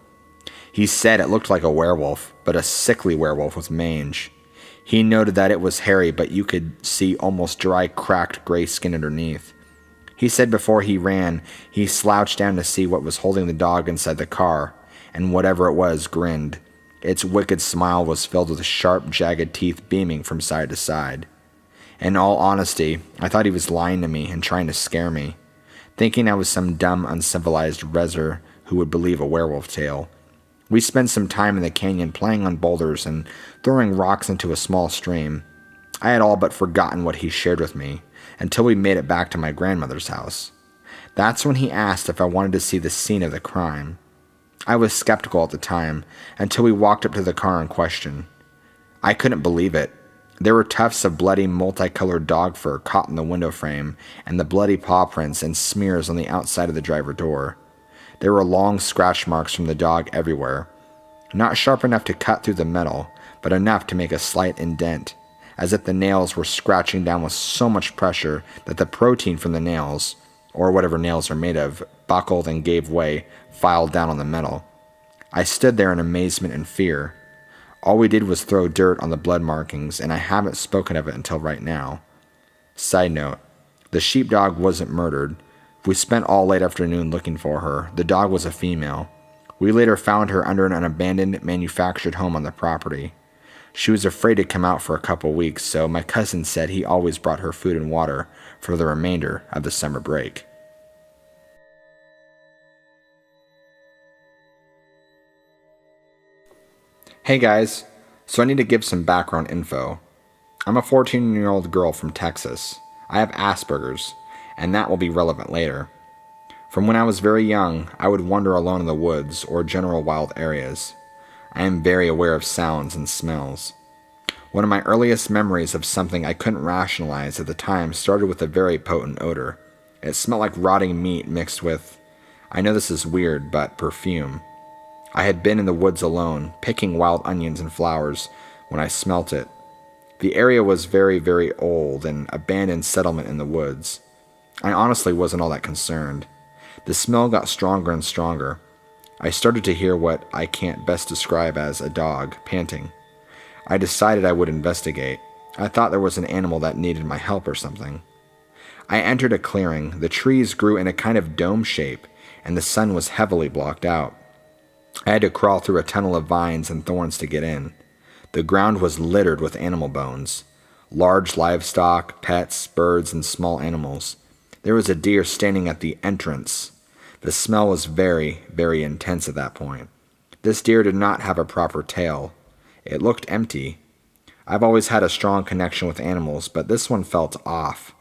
He said it looked like a werewolf, but a sickly werewolf with mange. He noted that it was hairy, but you could see almost dry, cracked gray skin underneath. He said before he ran, he slouched down to see what was holding the dog inside the car, and whatever it was grinned. Its wicked smile was filled with sharp, jagged teeth beaming from side to side. In all honesty, I thought he was lying to me and trying to scare me, thinking I was some dumb, uncivilized reser who would believe a werewolf tale. We spent some time in the canyon playing on boulders and throwing rocks into a small stream. I had all but forgotten what he shared with me, until we made it back to my grandmother's house. That's when he asked if I wanted to see the scene of the crime. I was skeptical at the time, until we walked up to the car in question. I couldn't believe it. There were tufts of bloody, multicolored dog fur caught in the window frame, and the bloody paw prints and smears on the outside of the driver door. There were long scratch marks from the dog everywhere. Not sharp enough to cut through the metal, but enough to make a slight indent, as if the nails were scratching down with so much pressure that the protein from the nails, or whatever nails are made of, buckled and gave way, filed down on the metal. I stood there in amazement and fear. All we did was throw dirt on the blood markings, and I haven't spoken of it until right now. Side note, the sheepdog wasn't murdered. We spent all late afternoon looking for her. The dog was a female. We later found her under an abandoned manufactured home on the property. She was afraid to come out for a couple weeks, so my cousin said he always brought her food and water for the remainder of the summer break. Hey guys, so I need to give some background info. I'm a 14-year-old girl from Texas. I have Asperger's, and that will be relevant later. From when I was very young, I would wander alone in the woods or general wild areas. I am very aware of sounds and smells. One of my earliest memories of something I couldn't rationalize at the time started with a very potent odor. It smelled like rotting meat mixed with, I know this is weird, but perfume. I had been in the woods alone, picking wild onions and flowers, when I smelt it. The area was very, very old, an abandoned settlement in the woods. I honestly wasn't all that concerned. The smell got stronger and stronger. I started to hear what I can't best describe as a dog panting. I decided I would investigate. I thought there was an animal that needed my help or something. I entered a clearing. The trees grew in a kind of dome shape, and the sun was heavily blocked out. I had to crawl through a tunnel of vines and thorns to get in. The ground was littered with animal bones. Large livestock, pets, birds, and small animals. There was a deer standing at the entrance. The smell was very, very intense at that point. This deer did not have a proper tail. It looked empty. I've always had a strong connection with animals, but this one felt off.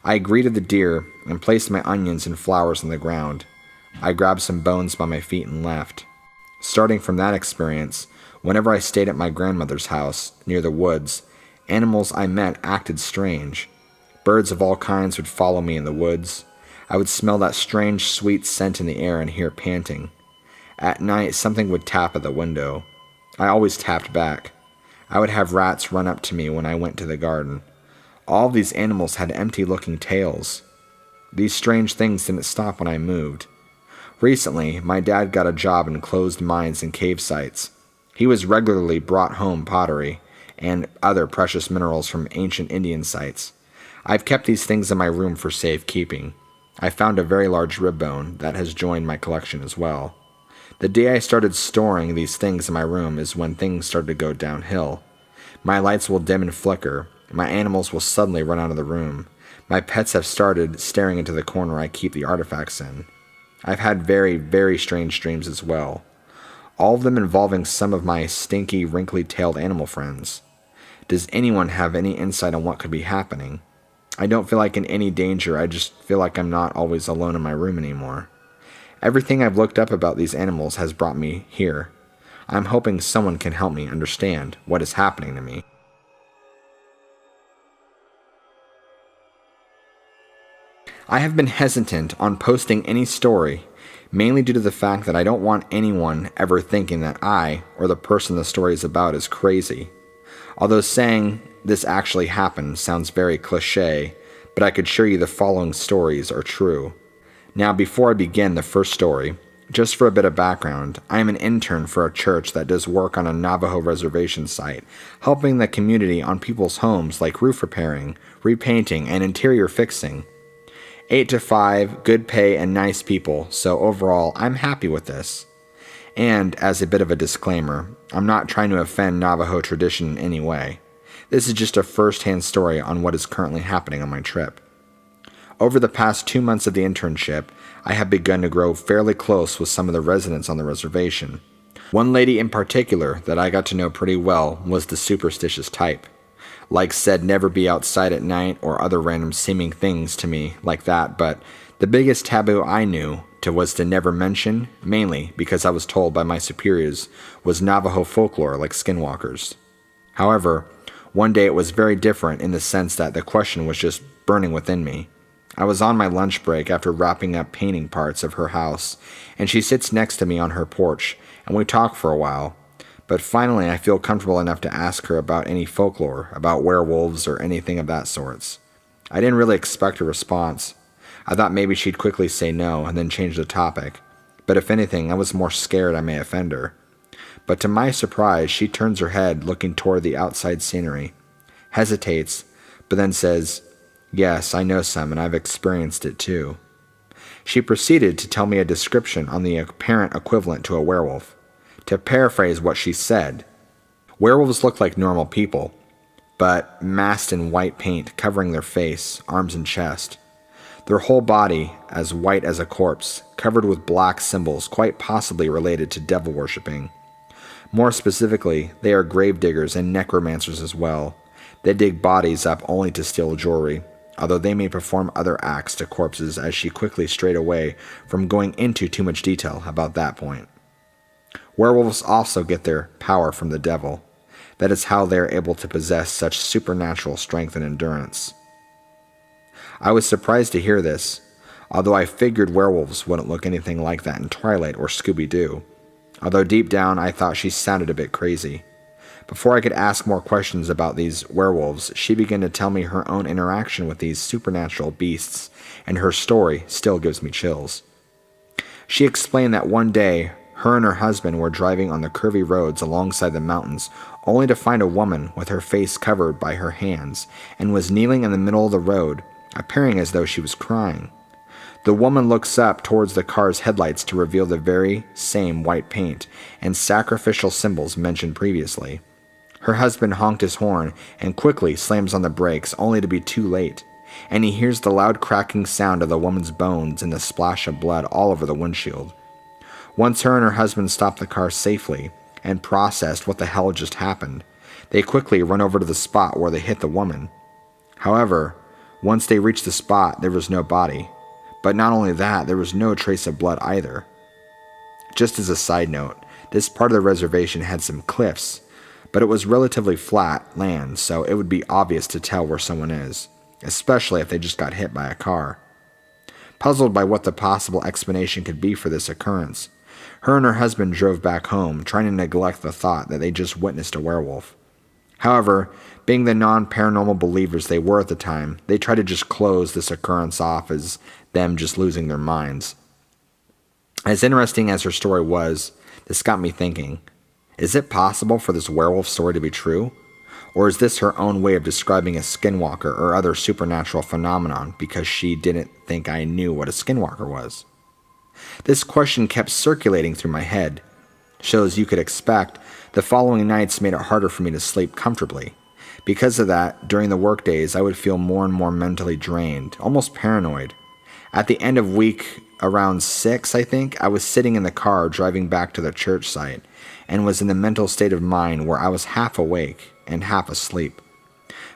I greeted the deer and placed my onions and flowers on the ground. I grabbed some bones by my feet and left. Starting from that experience, whenever I stayed at my grandmother's house, near the woods, animals I met acted strange. Birds of all kinds would follow me in the woods. I would smell that strange, sweet scent in the air and hear panting. At night, something would tap at the window. I always tapped back. I would have rats run up to me when I went to the garden. All of these animals had empty-looking tails. These strange things didn't stop when I moved. Recently, my dad got a job in closed mines and cave sites. He was regularly brought home pottery and other precious minerals from ancient Indian sites. I've kept these things in my room for safekeeping. I found a very large rib bone that has joined my collection as well. The day I started storing these things in my room is when things started to go downhill. My lights will dim and flicker. My animals will suddenly run out of the room. My pets have started staring into the corner I keep the artifacts in. I've had very, very strange dreams as well. all of them involving some of my stinky, wrinkly-tailed animal friends. Does anyone have any insight on what could be happening? I don't feel like in any danger, I just feel like I'm not always alone in my room anymore. Everything I've looked up about these animals has brought me here. I'm hoping someone can help me understand what is happening to me. I have been hesitant on posting any story, mainly due to the fact that I don't want anyone ever thinking that I, or the person the story is about, is crazy. Although saying this actually happened sounds very cliché, but I could assure you the following stories are true. Now, before I begin the first story, just for a bit of background, I am an intern for a church that does work on a Navajo reservation site, helping the community on people's homes like roof repairing, repainting, and interior fixing. 8 to 5, good pay, and nice people, so overall, I'm happy with this. And, as a bit of a disclaimer, I'm not trying to offend Navajo tradition in any way. This is just a first-hand story on what is currently happening on my trip. Over the past 2 months of the internship, I have begun to grow fairly close with some of the residents on the reservation. One lady in particular that I got to know pretty well was the superstitious type. Like said, never be outside at night or other random seeming things to me like that, but the biggest taboo I knew was to never mention, mainly because I was told by my superiors, was Navajo folklore like skinwalkers. However, one day it was very different in the sense that the question was just burning within me. I was on my lunch break after wrapping up painting parts of her house, and she sits next to me on her porch, and we talk for a while. But finally I feel comfortable enough to ask her about any folklore, about werewolves or anything of that sorts. I didn't really expect a response. I thought maybe she'd quickly say no and then change the topic, but if anything, I was more scared I may offend her. But to my surprise, she turns her head looking toward the outside scenery, hesitates, but then says, "Yes, I know some and I've experienced it too." She proceeded to tell me a description on the apparent equivalent to a werewolf. To paraphrase what she said, werewolves look like normal people, but masked in white paint covering their face, arms, and chest. Their whole body as white as a corpse, covered with black symbols quite possibly related to devil worshipping. More specifically, they are gravediggers and necromancers as well. They dig bodies up only to steal jewelry, although they may perform other acts to corpses, as she quickly strayed away from going into too much detail about that point. Werewolves also get their power from the devil. That is how they are able to possess such supernatural strength and endurance. I was surprised to hear this, although I figured werewolves wouldn't look anything like that in Twilight or Scooby-Doo, although deep down I thought she sounded a bit crazy. Before I could ask more questions about these werewolves, she began to tell me her own interaction with these supernatural beasts, and her story still gives me chills. She explained that one day, her and her husband were driving on the curvy roads alongside the mountains, only to find a woman with her face covered by her hands, and was kneeling in the middle of the road, appearing as though she was crying. The woman looks up towards the car's headlights to reveal the very same white paint and sacrificial symbols mentioned previously. Her husband honked his horn and quickly slams on the brakes, only to be too late, and he hears the loud cracking sound of the woman's bones and the splash of blood all over the windshield. Once her and her husband stopped the car safely and processed what the hell just happened, they quickly run over to the spot where they hit the woman. However, once they reached the spot, there was no body. But not only that, there was no trace of blood either. Just as a side note, this part of the reservation had some cliffs, but it was relatively flat land, so it would be obvious to tell where someone is, especially if they just got hit by a car. Puzzled by what the possible explanation could be for this occurrence, her and her husband drove back home, trying to neglect the thought that they just witnessed a werewolf. However, being the non-paranormal believers they were at the time, they tried to just close this occurrence off as them just losing their minds. As interesting as her story was, this got me thinking, is it possible for this werewolf story to be true? Or is this her own way of describing a skinwalker or other supernatural phenomenon because she didn't think I knew what a skinwalker was? This question kept circulating through my head. So as you could expect, the following nights made it harder for me to sleep comfortably. Because of that, during the work days, I would feel more and more mentally drained, almost paranoid. At the end of week around 6, I think, I was sitting in the car driving back to the church site and was in the mental state of mind where I was half awake and half asleep.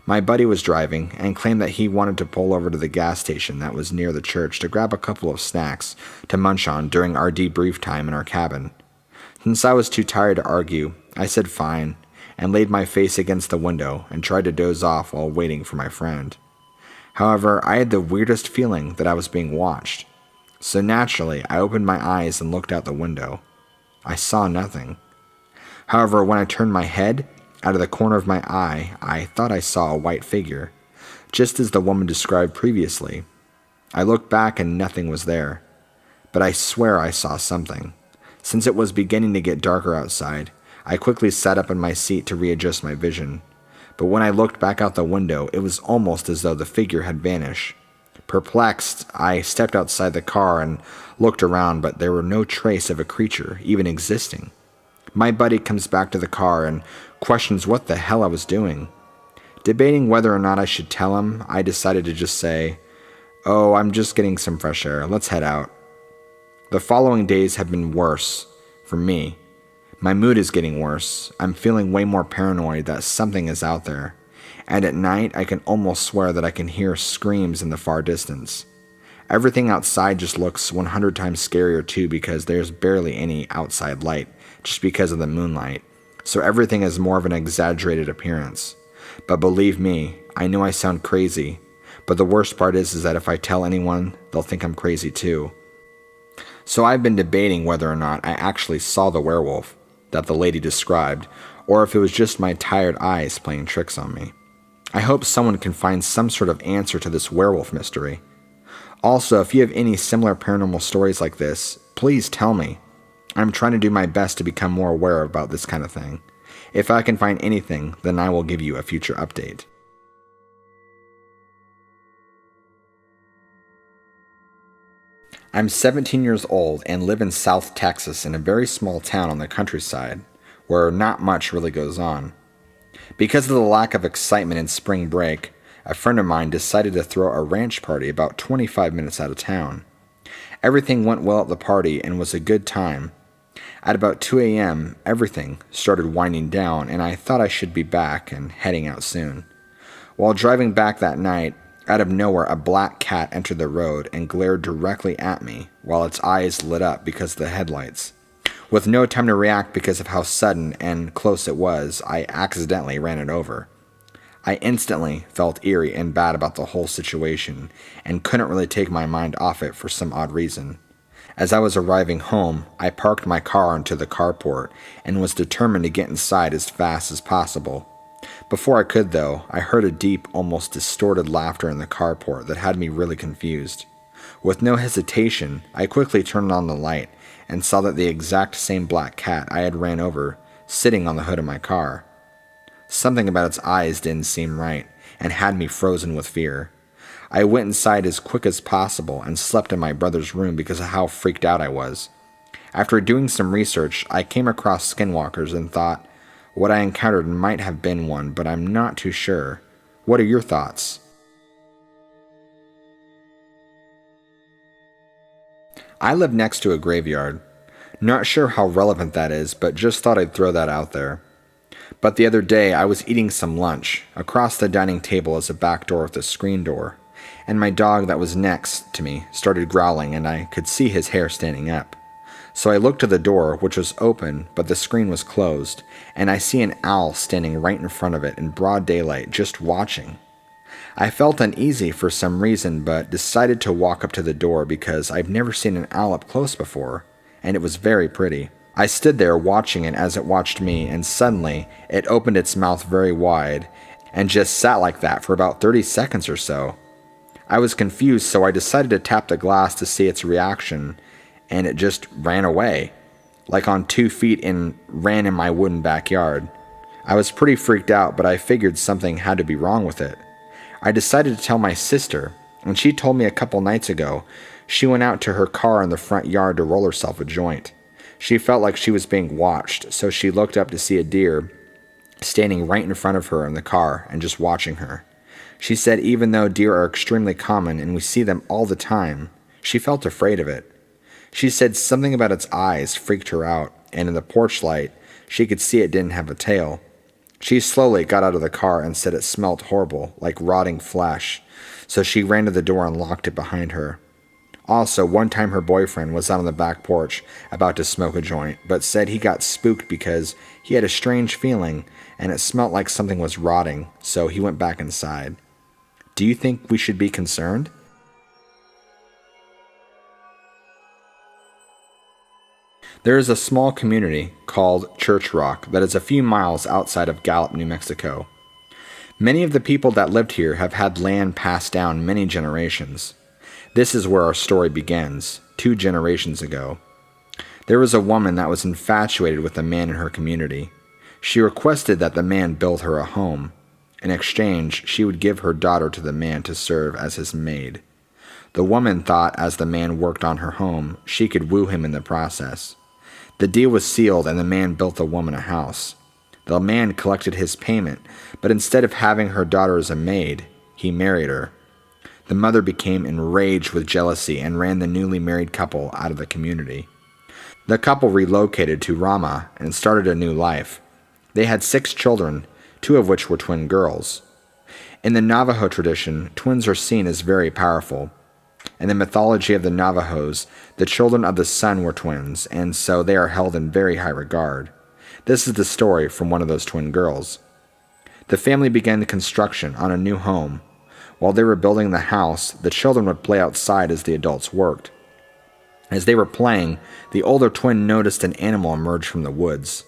My buddy was driving and claimed that he wanted to pull over to the gas station that was near the church to grab a couple of snacks to munch on during our debrief time in our cabin. Since I was too tired to argue, I said fine and laid my face against the window and tried to doze off while waiting for my friend. However, I had the weirdest feeling that I was being watched. So naturally, I opened my eyes and looked out the window. I saw nothing. However, when I turned my head, out of the corner of my eye, I thought I saw a white figure, just as the woman described previously. I looked back and nothing was there, but I swear I saw something. Since it was beginning to get darker outside, I quickly sat up in my seat to readjust my vision. But when I looked back out the window, it was almost as though the figure had vanished. Perplexed, I stepped outside the car and looked around, but there were no trace of a creature even existing. My buddy comes back to the car and questions what the hell I was doing. Debating whether or not I should tell him, I decided to just say, "Oh, I'm just getting some fresh air. Let's head out." The following days have been worse for me. My mood is getting worse. I'm feeling way more paranoid that something is out there. And at night, I can almost swear that I can hear screams in the far distance. Everything outside just looks 100 times scarier too because there's barely any outside light, just because of the moonlight. So everything has more of an exaggerated appearance. But believe me, I know I sound crazy. But the worst part is that if I tell anyone, they'll think I'm crazy too. So I've been debating whether or not I actually saw the werewolf that the lady described, or if it was just my tired eyes playing tricks on me. I hope someone can find some sort of answer to this werewolf mystery. Also, if you have any similar paranormal stories like this, please tell me. I'm trying to do my best to become more aware about this kind of thing. If I can find anything, then I will give you a future update. I'm 17 years old and live in South Texas in a very small town on the countryside, where not much really goes on. Because of the lack of excitement in spring break, a friend of mine decided to throw a ranch party about 25 minutes out of town. Everything went well at the party and was a good time. At about 2 a.m., everything started winding down, and I thought I should be back and heading out soon. While driving back that night, out of nowhere a black cat entered the road and glared directly at me while its eyes lit up because of the headlights. With no time to react because of how sudden and close it was, I accidentally ran it over. I instantly felt eerie and bad about the whole situation and couldn't really take my mind off it for some odd reason. As I was arriving home, I parked my car into the carport and was determined to get inside as fast as possible. Before I could, though, I heard a deep, almost distorted laughter in the carport that had me really confused. With no hesitation, I quickly turned on the light and saw that the exact same black cat I had ran over sitting on the hood of my car. Something about its eyes didn't seem right and had me frozen with fear. I went inside as quick as possible and slept in my brother's room because of how freaked out I was. After doing some research, I came across Skinwalkers and thought what I encountered might have been one, but I'm not too sure. What are your thoughts? I live next to a graveyard. Not sure how relevant that is, but just thought I'd throw that out there. But the other day, I was eating some lunch. Across the dining table is a back door with a screen door, and my dog that was next to me started growling, and I could see his hair standing up. So I looked to the door, which was open, but the screen was closed, and I see an owl standing right in front of it in broad daylight, just watching. I felt uneasy for some reason, but decided to walk up to the door because I've never seen an owl up close before, and it was very pretty. I stood there watching it as it watched me, and suddenly it opened its mouth very wide and just sat like that for about 30 seconds or so. I was confused, so I decided to tap the glass to see its reaction, and it just ran away, like on 2 feet, and ran in my wooden backyard. I was pretty freaked out, but I figured something had to be wrong with it. I decided to tell my sister, and she told me a couple nights ago she went out to her car in the front yard to roll herself a joint. She felt like she was being watched, so she looked up to see a deer standing right in front of her in the car and just watching her. She said even though deer are extremely common and we see them all the time, she felt afraid of it. She said something about its eyes freaked her out, and in the porch light, she could see it didn't have a tail. She slowly got out of the car and said it smelt horrible, like rotting flesh, so she ran to the door and locked it behind her. Also, one time her boyfriend was out on the back porch about to smoke a joint, but said he got spooked because he had a strange feeling and it smelt like something was rotting, so he went back inside. Do you think we should be concerned? There is a small community called Church Rock that is a few miles outside of Gallup, New Mexico. Many of the people that lived here have had land passed down many generations. This is where our story begins, 2 generations ago. There was a woman that was infatuated with a man in her community. She requested that the man build her a home. In exchange, she would give her daughter to the man to serve as his maid. The woman thought as the man worked on her home, she could woo him in the process. The deal was sealed and the man built the woman a house. The man collected his payment, but instead of having her daughter as a maid, he married her. The mother became enraged with jealousy and ran the newly married couple out of the community. The couple relocated to Ramah and started a new life. They had 6 children, 2 of which were twin girls. In the Navajo tradition, twins are seen as very powerful. In the mythology of the Navajos, the children of the sun were twins, and so they are held in very high regard. This is the story from one of those twin girls. The family began the construction on a new home. While they were building the house, the children would play outside as the adults worked. As they were playing, the older twin noticed an animal emerge from the woods.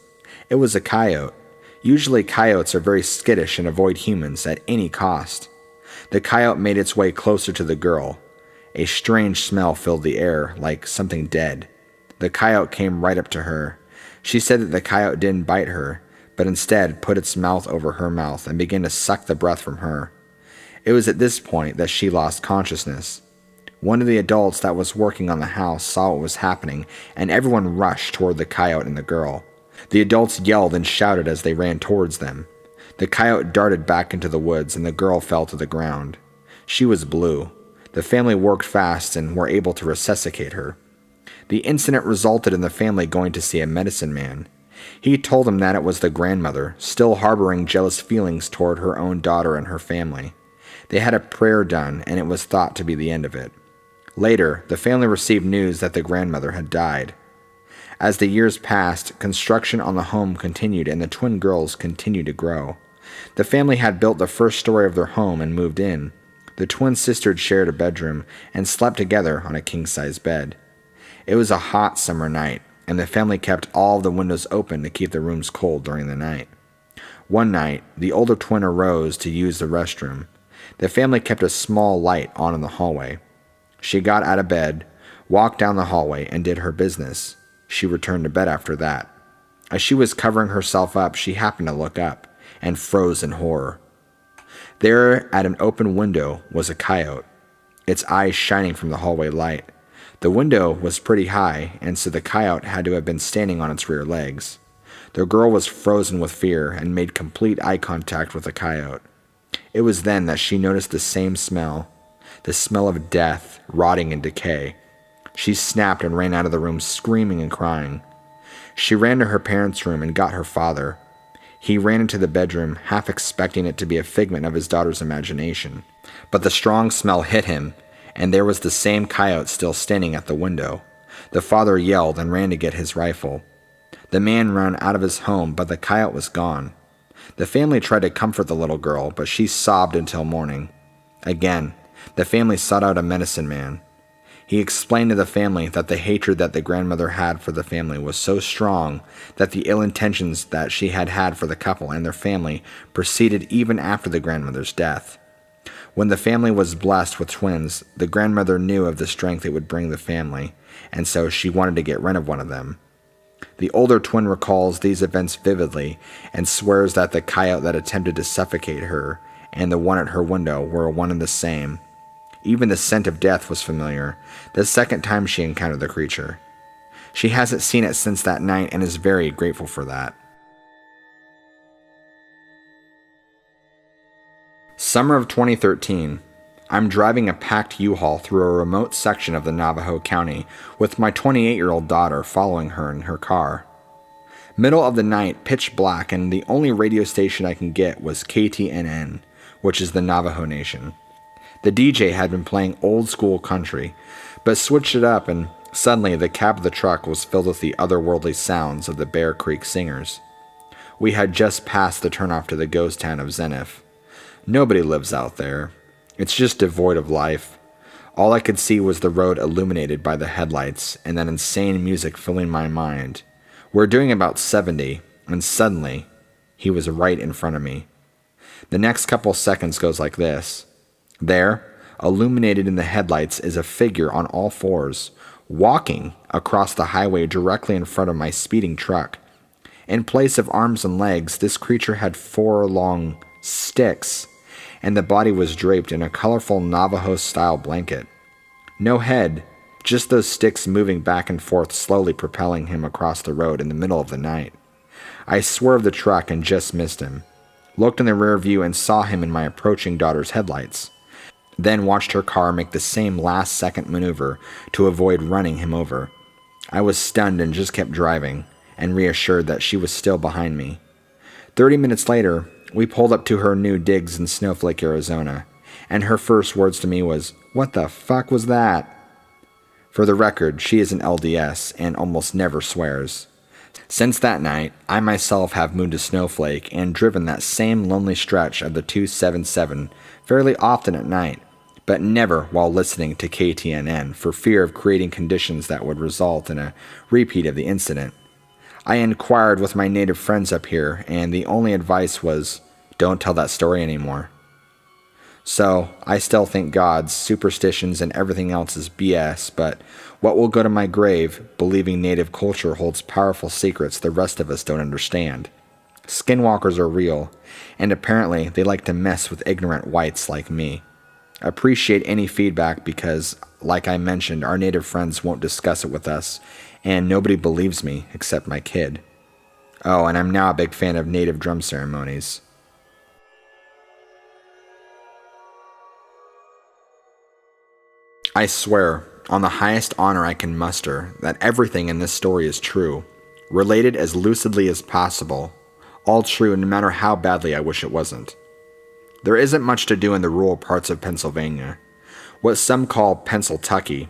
It was a coyote. Usually coyotes are very skittish and avoid humans at any cost. The coyote made its way closer to the girl. A strange smell filled the air, like something dead. The coyote came right up to her. She said that the coyote didn't bite her, but instead put its mouth over her mouth and began to suck the breath from her. It was at this point that she lost consciousness. One of the adults that was working on the house saw what was happening, and everyone rushed toward the coyote and the girl. The adults yelled and shouted as they ran towards them. The coyote darted back into the woods, and the girl fell to the ground. She was blue. The family worked fast and were able to resuscitate her. The incident resulted in the family going to see a medicine man. He told them that it was the grandmother, still harboring jealous feelings toward her own daughter and her family. They had a prayer done, and it was thought to be the end of it. Later, the family received news that the grandmother had died. As the years passed, construction on the home continued and the twin girls continued to grow. The family had built the first story of their home and moved in. The twin sisters shared a bedroom and slept together on a king-size bed. It was a hot summer night, and the family kept all the windows open to keep the rooms cold during the night. One night, the older twin arose to use the restroom. The family kept a small light on in the hallway. She got out of bed, walked down the hallway, and did her business. She returned to bed after that. As she was covering herself up, she happened to look up and froze in horror. There, at an open window, was a coyote, its eyes shining from the hallway light. The window was pretty high, and so the coyote had to have been standing on its rear legs. The girl was frozen with fear and made complete eye contact with the coyote. It was then that she noticed the same smell, the smell of death, rotting, and decay. She snapped and ran out of the room screaming and crying. She ran to her parents' room and got her father. He ran into the bedroom, half expecting it to be a figment of his daughter's imagination. But the strong smell hit him, and there was the same coyote still standing at the window. The father yelled and ran to get his rifle. The man ran out of his home, but the coyote was gone. The family tried to comfort the little girl, but she sobbed until morning. Again, the family sought out a medicine man. He explained to the family that the hatred that the grandmother had for the family was so strong that the ill intentions that she had had for the couple and their family proceeded even after the grandmother's death. When the family was blessed with twins, the grandmother knew of the strength it would bring the family, and so she wanted to get rid of one of them. The older twin recalls these events vividly and swears that the coyote that attempted to suffocate her and the one at her window were one and the same. Even the scent of death was familiar, the second time she encountered the creature. She hasn't seen it since that night and is very grateful for that. Summer of 2013. I'm driving a packed U-Haul through a remote section of the Navajo County with my 28-year-old daughter following her in her car. Middle of the night, pitch black, and the only radio station I can get was KTNN, which is the Navajo Nation. The DJ had been playing old school country, but switched it up, and suddenly the cab of the truck was filled with the otherworldly sounds of the Bear Creek Singers. We had just passed the turnoff to the ghost town of Zenith. Nobody lives out there. It's just devoid of life. All I could see was the road illuminated by the headlights and that insane music filling my mind. We're doing about 70, and suddenly, he was right in front of me. The next couple seconds goes like this. There, illuminated in the headlights, is a figure on all fours, walking across the highway directly in front of my speeding truck. In place of arms and legs, this creature had 4 long sticks, and the body was draped in a colorful Navajo-style blanket. No head, just those sticks moving back and forth, slowly propelling him across the road in the middle of the night. I swerved the truck and just missed him. Looked in the rear view and saw him in my approaching daughter's headlights. Then watched her car make the same last-second maneuver to avoid running him over. I was stunned and just kept driving, and reassured that she was still behind me. 30 minutes later, we pulled up to her new digs in Snowflake, Arizona, and her first words to me was, "What the fuck was that?" For the record, she is an LDS and almost never swears. Since that night, I myself have moved to Snowflake and driven that same lonely stretch of the 277 fairly often at night, but never while listening to KTNN for fear of creating conditions that would result in a repeat of the incident. I inquired with my native friends up here, and the only advice was, don't tell that story anymore. So, I still think gods, superstitions, and everything else is BS, but what will go to my grave, believing native culture holds powerful secrets the rest of us don't understand. Skinwalkers are real, and apparently they like to mess with ignorant whites like me. Appreciate any feedback because, like I mentioned, our native friends won't discuss it with us, and nobody believes me except my kid. Oh, and I'm now a big fan of native drum ceremonies. I swear, on the highest honor I can muster, that everything in this story is true, related as lucidly as possible, all true no matter how badly I wish it wasn't. There isn't much to do in the rural parts of Pennsylvania, what some call Pennsyltucky.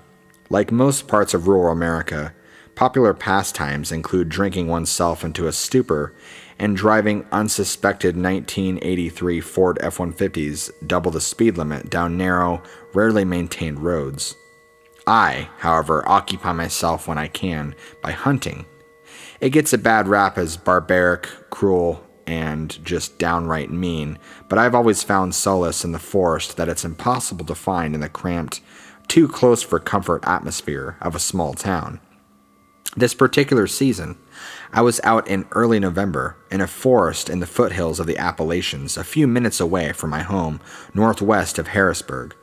Like most parts of rural America, popular pastimes include drinking oneself into a stupor and driving unsuspected 1983 Ford F-150s double the speed limit down narrow, rarely maintained roads. I, however, occupy myself when I can by hunting. It gets a bad rap as barbaric, cruel, and just downright mean, but I've always found solace in the forest that it's impossible to find in the cramped, too close for comfort atmosphere of a small town. This particular season, I was out in early November in a forest in the foothills of the Appalachians, a few minutes away from my home, northwest of Harrisburg.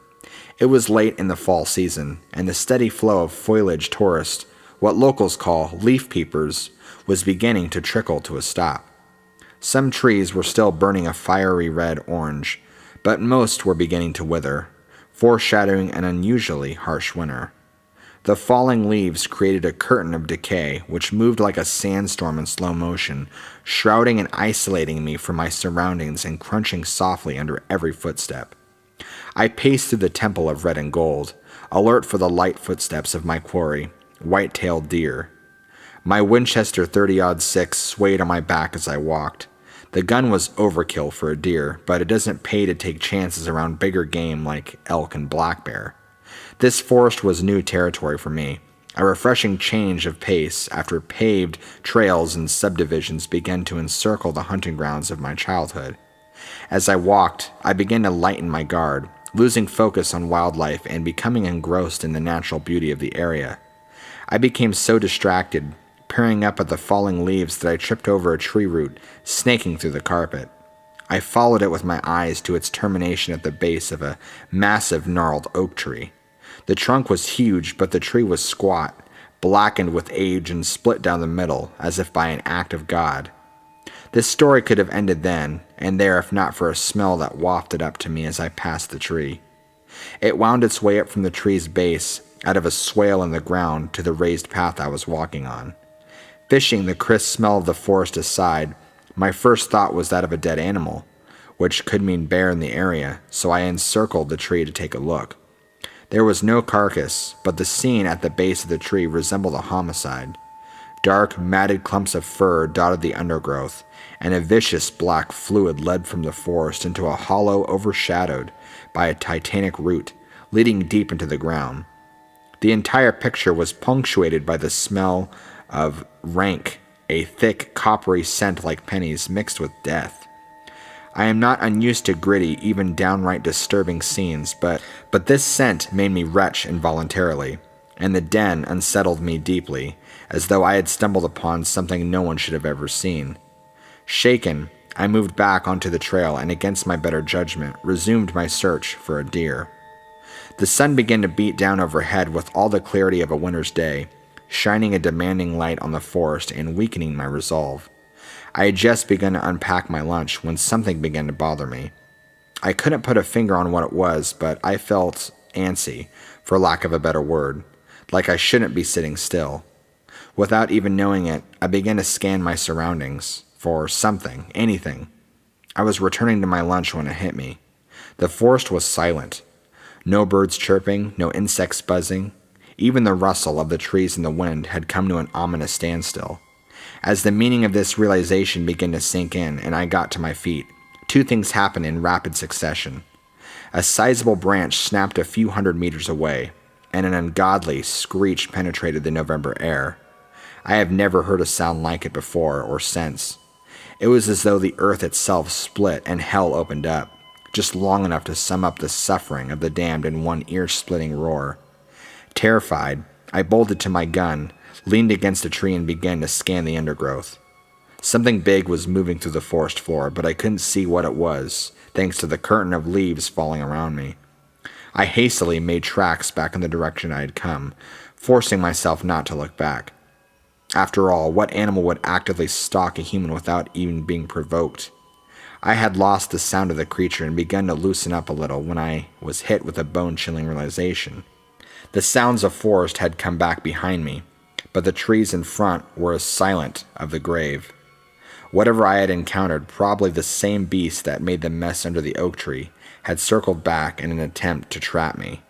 It was late in the fall season, and the steady flow of foliage tourists, what locals call leaf peepers, was beginning to trickle to a stop. Some trees were still burning a fiery red-orange, but most were beginning to wither, foreshadowing an unusually harsh winter. The falling leaves created a curtain of decay which moved like a sandstorm in slow motion, shrouding and isolating me from my surroundings and crunching softly under every footstep. I paced through the temple of red and gold, alert for the light footsteps of my quarry, white-tailed deer. My Winchester 30-06 swayed on my back as I walked. The gun was overkill for a deer, but it doesn't pay to take chances around bigger game like elk and black bear. This forest was new territory for me, a refreshing change of pace after paved trails and subdivisions began to encircle the hunting grounds of my childhood. As I walked, I began to lighten my guard, losing focus on wildlife and becoming engrossed in the natural beauty of the area. I became so distracted, peering up at the falling leaves, that I tripped over a tree root, snaking through the carpet. I followed it with my eyes to its termination at the base of a massive gnarled oak tree. The trunk was huge, but the tree was squat, blackened with age and split down the middle, as if by an act of God. This story could have ended then and there if not for a smell that wafted up to me as I passed the tree. It wound its way up from the tree's base, out of a swale in the ground, to the raised path I was walking on. Fishing the crisp smell of the forest aside, my first thought was that of a dead animal, which could mean bear in the area, so I encircled the tree to take a look. There was no carcass, but the scene at the base of the tree resembled a homicide. Dark, matted clumps of fur dotted the undergrowth, and a vicious black fluid led from the forest into a hollow overshadowed by a titanic root leading deep into the ground. The entire picture was punctuated by the smell of rank, a thick, coppery scent like pennies mixed with death. I am not unused to gritty, even downright disturbing scenes, but this scent made me retch involuntarily, and the den unsettled me deeply, as though I had stumbled upon something no one should have ever seen. Shaken, I moved back onto the trail and, against my better judgment, resumed my search for a deer. The sun began to beat down overhead with all the clarity of a winter's day, shining a demanding light on the forest and weakening my resolve. I had just begun to unpack my lunch when something began to bother me. I couldn't put a finger on what it was, but I felt antsy, for lack of a better word, like I shouldn't be sitting still. Without even knowing it, I began to scan my surroundings for something, anything. I was returning to my lunch when it hit me. The forest was silent. No birds chirping, no insects buzzing. Even the rustle of the trees in the wind had come to an ominous standstill. As the meaning of this realization began to sink in and I got to my feet, two things happened in rapid succession. A sizable branch snapped a few hundred meters away, and an ungodly screech penetrated the November air. I have never heard a sound like it before or since. It was as though the earth itself split and hell opened up, just long enough to sum up the suffering of the damned in one ear-splitting roar. Terrified, I bolted to my gun, leaned against a tree and began to scan the undergrowth. Something big was moving through the forest floor, but I couldn't see what it was, thanks to the curtain of leaves falling around me. I hastily made tracks back in the direction I had come, forcing myself not to look back. After all, what animal would actively stalk a human without even being provoked? I had lost the sound of the creature and begun to loosen up a little when I was hit with a bone-chilling realization. The sounds of forest had come back behind me, but the trees in front were as silent of the grave. Whatever I had encountered, probably the same beast that made the mess under the oak tree, had circled back in an attempt to trap me.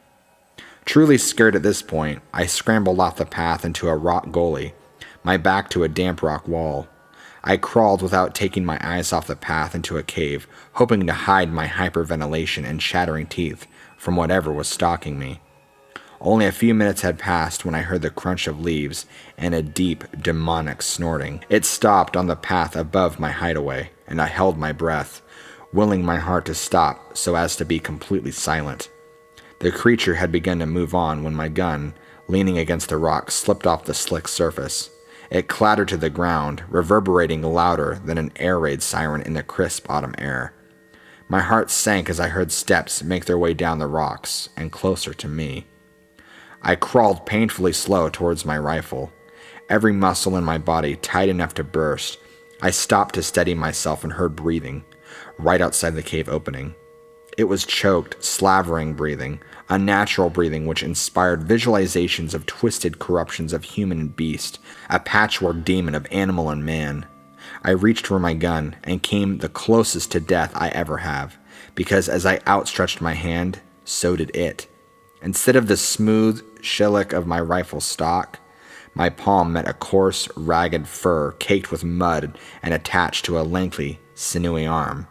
Truly scared at this point, I scrambled off the path into a rock gully, my back to a damp rock wall. I crawled without taking my eyes off the path into a cave, hoping to hide my hyperventilation and chattering teeth from whatever was stalking me. Only a few minutes had passed when I heard the crunch of leaves and a deep, demonic snorting. It stopped on the path above my hideaway, and I held my breath, willing my heart to stop so as to be completely silent. The creature had begun to move on when my gun, leaning against a rock, slipped off the slick surface. It clattered to the ground, reverberating louder than an air raid siren in the crisp autumn air. My heart sank as I heard steps make their way down the rocks and closer to me. I crawled painfully slow towards my rifle, every muscle in my body tight enough to burst. I stopped to steady myself and heard breathing, right outside the cave opening. It was choked, slavering breathing, unnatural breathing which inspired visualizations of twisted corruptions of human and beast, a patchwork demon of animal and man. I reached for my gun and came the closest to death I ever have, because as I outstretched my hand, so did it. Instead of the smooth shellac of my rifle stock, my palm met a coarse, ragged fur caked with mud and attached to a lengthy, sinewy arm.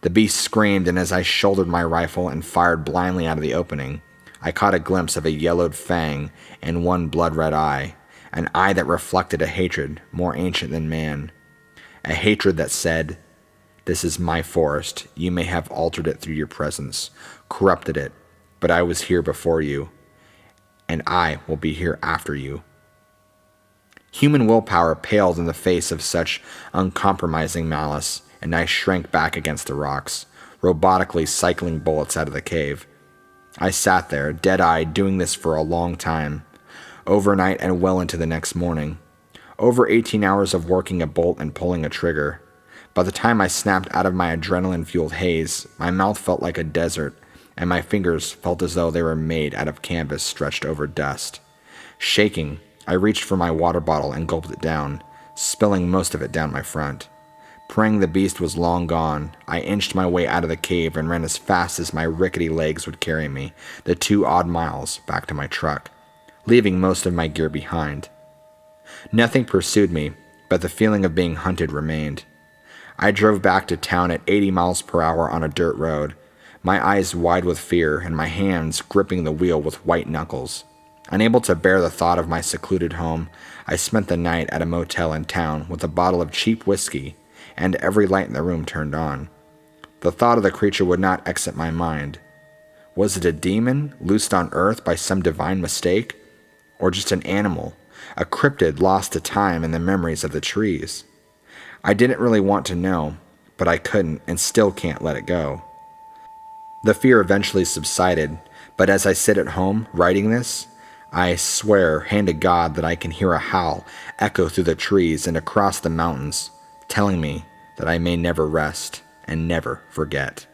The beast screamed, and as I shouldered my rifle and fired blindly out of the opening, I caught a glimpse of a yellowed fang and one blood-red eye, an eye that reflected a hatred more ancient than man. A hatred that said, "This is my forest. You may have altered it through your presence, corrupted it, but I was here before you, and I will be here after you." Human willpower paled in the face of such uncompromising malice, and I shrank back against the rocks, robotically cycling bullets out of the cave. I sat there, dead-eyed, doing this for a long time, overnight and well into the next morning. Over 18 hours of working a bolt and pulling a trigger. By the time I snapped out of my adrenaline-fueled haze, my mouth felt like a desert, and my fingers felt as though they were made out of canvas stretched over dust. Shaking, I reached for my water bottle and gulped it down, spilling most of it down my front. Praying the beast was long gone, I inched my way out of the cave and ran as fast as my rickety legs would carry me, the 2 odd miles back to my truck, leaving most of my gear behind. Nothing pursued me, but the feeling of being hunted remained. I drove back to town at 80 miles per hour on a dirt road, my eyes wide with fear and my hands gripping the wheel with white knuckles. Unable to bear the thought of my secluded home, I spent the night at a motel in town with a bottle of cheap whiskey and every light in the room turned on. The thought of the creature would not exit my mind. Was it a demon loosed on Earth by some divine mistake? Or just an animal, a cryptid lost to time and the memories of the trees? I didn't really want to know, but I couldn't and still can't let it go. The fear eventually subsided, but as I sit at home writing this, I swear, hand to God, that I can hear a howl echo through the trees and across the mountains, telling me that I may never rest and never forget.